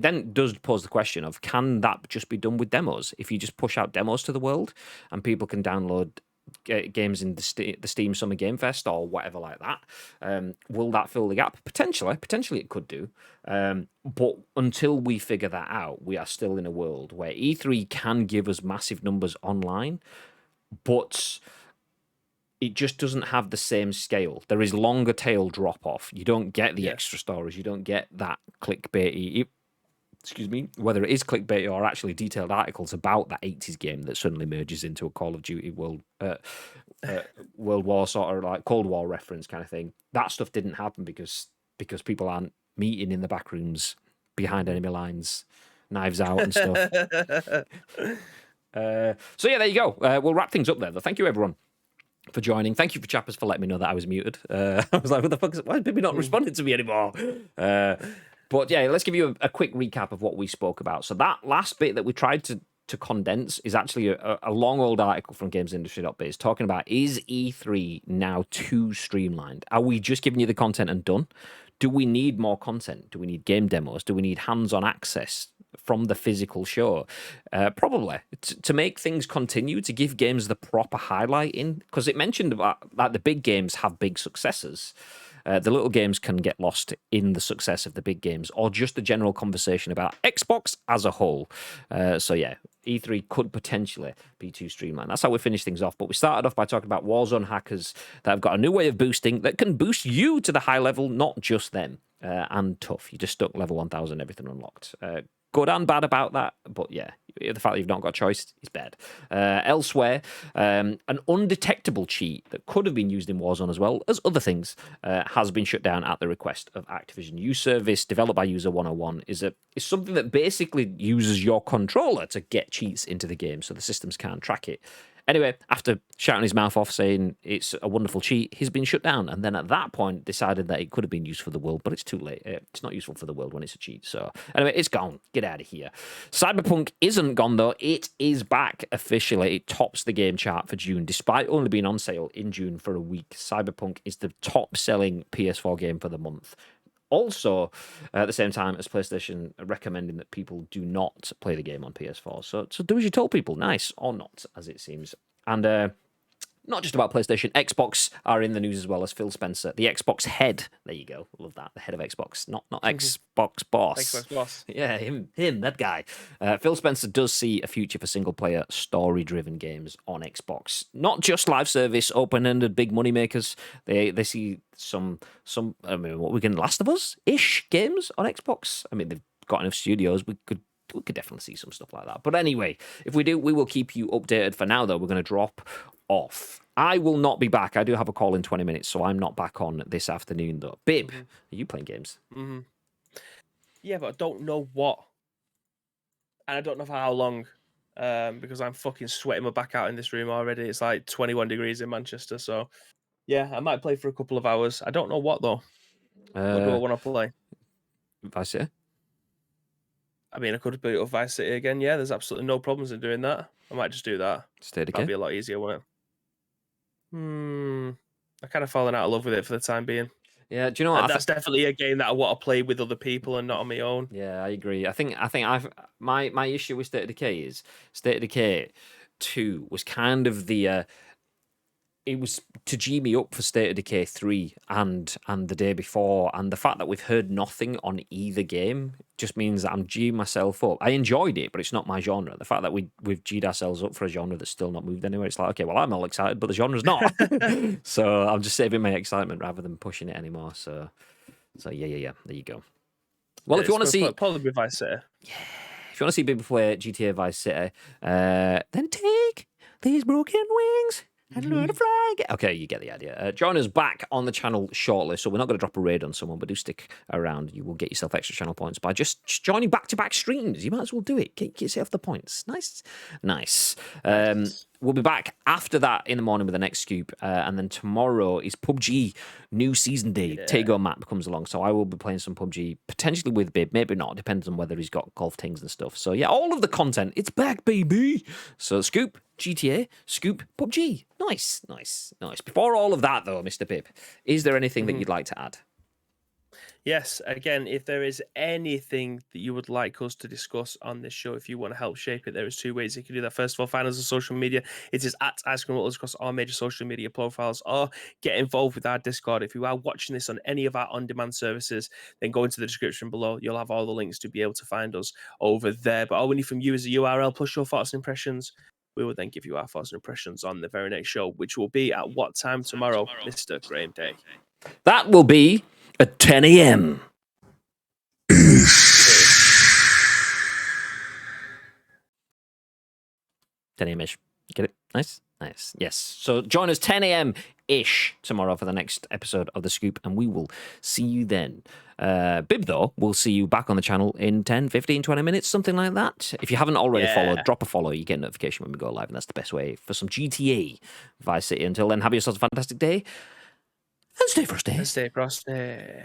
then does pose the question of, can that just be done with demos? If you just push out demos to the world and people can download games in the Steam Summer Game Fest or whatever like that, will that fill the gap? Potentially it could do. But until we figure that out, we are still in a world where E3 can give us massive numbers online, but it just doesn't have the same scale. There is longer tail drop off. You don't get the extra stories. You don't get that clickbaity. Whether it is clickbaity or actually detailed articles about that 80s game that suddenly merges into a Call of Duty World War sort of like Cold War reference kind of thing. That stuff didn't happen because people aren't meeting in the back rooms behind enemy lines, knives out and stuff. So yeah, there you go. We'll wrap things up there. Though. Thank you everyone for joining. Thank you for Chappers for letting me know that I was muted. I was like, what the fuck? Why is Bibby not responding to me anymore? But yeah, let's give you a quick recap of what we spoke about. So that last bit that we tried to condense is actually a long old article from gamesindustry.biz talking about, is E3 now too streamlined? Are we just giving you the content and done? Do we need more content? Do we need game demos? Do we need hands-on access from the physical show? Probably. To make things continue, to give games the proper highlight in, because it mentioned about that the big games have big successes. The little games can get lost in the success of the big games, or just the general conversation about Xbox as a whole. So yeah, E3 could potentially be too streamlined. That's how we finish things off. But we started off by talking about Warzone hackers that have got a new way of boosting that can boost you to the high level, not just them. And tough. You just stuck level 1000, everything unlocked. Good and bad about that, but yeah, the fact that you've not got a choice is bad. Elsewhere, an undetectable cheat that could have been used in Warzone as well as other things has been shut down at the request of Activision. Use service developed by User 101 is something that basically uses your controller to get cheats into the game, so the systems can't track it. Anyway, after shouting his mouth off saying it's a wonderful cheat, he's been shut down. And then at that point, decided that it could have been used for the world, but it's too late. It's not useful for the world when it's a cheat. So anyway, it's gone. Get out of here. Cyberpunk isn't gone, though. It is back officially. It tops the game chart for June, despite only being on sale in June for a week. Cyberpunk is the top-selling PS4 game for the month. Also, at the same time as PlayStation recommending that people do not play the game on PS4. So do as you told people, nice or not, as it seems. And not just about PlayStation, Xbox are in the news as well as Phil Spencer, the Xbox head. There you go, love that, the head of Xbox, not Xbox boss. Xbox boss. Yeah, him, that guy. Phil Spencer does see a future for single-player, story-driven games on Xbox. Not just live service, open-ended, big money makers. They see some. I mean, what we're getting, Last of Us-ish games on Xbox. I mean, they've got enough studios. We could definitely see some stuff like that. But anyway, if we do, we will keep you updated. For now, though, we're going to drop off. I will not be back. I do have a call in 20 minutes, so I'm not back on this afternoon, though. Bib, are you playing games? Mm-hmm. Yeah, but I don't know what. And I don't know for how long, because I'm fucking sweating my back out in this room already. It's like 21 degrees in Manchester, so yeah, I might play for a couple of hours. I don't know what, though. What do I want to play? Vice City? I mean, I could boot up Vice City again. Yeah, there's absolutely no problems in doing that. I might just do that. State of Decay? That'd be a lot easier, wouldn't it? I kind of fallen out of love with it for the time being. Yeah, do you know what? That's definitely a game that I want to play with other people and not on my own. Yeah, I agree. I think my issue with State of Decay is State of Decay 2 was kind of the it was to G me up for State of Decay 3 and the day before, and the fact that we've heard nothing on either game just means that I'm G'ing myself up. I enjoyed it, but it's not my genre. The fact that we've G'd ourselves up for a genre that's still not moved anywhere, it's like, okay, well, I'm all excited, but the genre's not. So I'm just saving my excitement rather than pushing it anymore. So yeah, there you go. Well, if you want to see... Probably Vice City. Yeah, if you want to see people play GTA Vice City, then take these broken wings I don't know how to fly. Okay, you get the idea. Join us back on the channel shortly, so we're not going to drop a raid on someone, but do stick around. You will get yourself extra channel points by just joining back-to-back streams. You might as well do it. Get yourself the points. Nice. Nice. We'll be back after that in the morning with the next scoop, and then tomorrow is PUBG new season day. Yeah. Tego Map comes along, so I will be playing some PUBG, potentially with Bib, maybe not. Depends on whether he's got golf things and stuff. So yeah, all of the content, it's back, baby. So scoop, GTA, scoop, PUBG. Nice. Before all of that, though, Mr. Bib, is there anything that you'd like to add? Yes, again, if there is anything that you would like us to discuss on this show, if you want to help shape it, there is 2 ways you can do that. First of all, find us on social media. It is at Ice Cream Rollers across all major social media profiles, or get involved with our Discord. If you are watching this on any of our on-demand services, then go into the description below. You'll have all the links to be able to find us over there. But all we need from you is a URL plus your thoughts and impressions. We will then give you our thoughts and impressions on the very next show, which will be at what time tomorrow, Mr. Graham Day? That will be at 10 a.m. 10 a.m.-ish. Get it? Nice. Yes. So join us 10 a.m.-ish tomorrow for the next episode of The Scoop, and we will see you then. Bib, though, we'll see you back on the channel in 10, 15, 20 minutes, something like that. If you haven't already followed, drop a follow. You get a notification when we go live, and that's the best way for some GTA Vice City. Until then, have yourselves a fantastic day, and stay frosty. Stay frosty.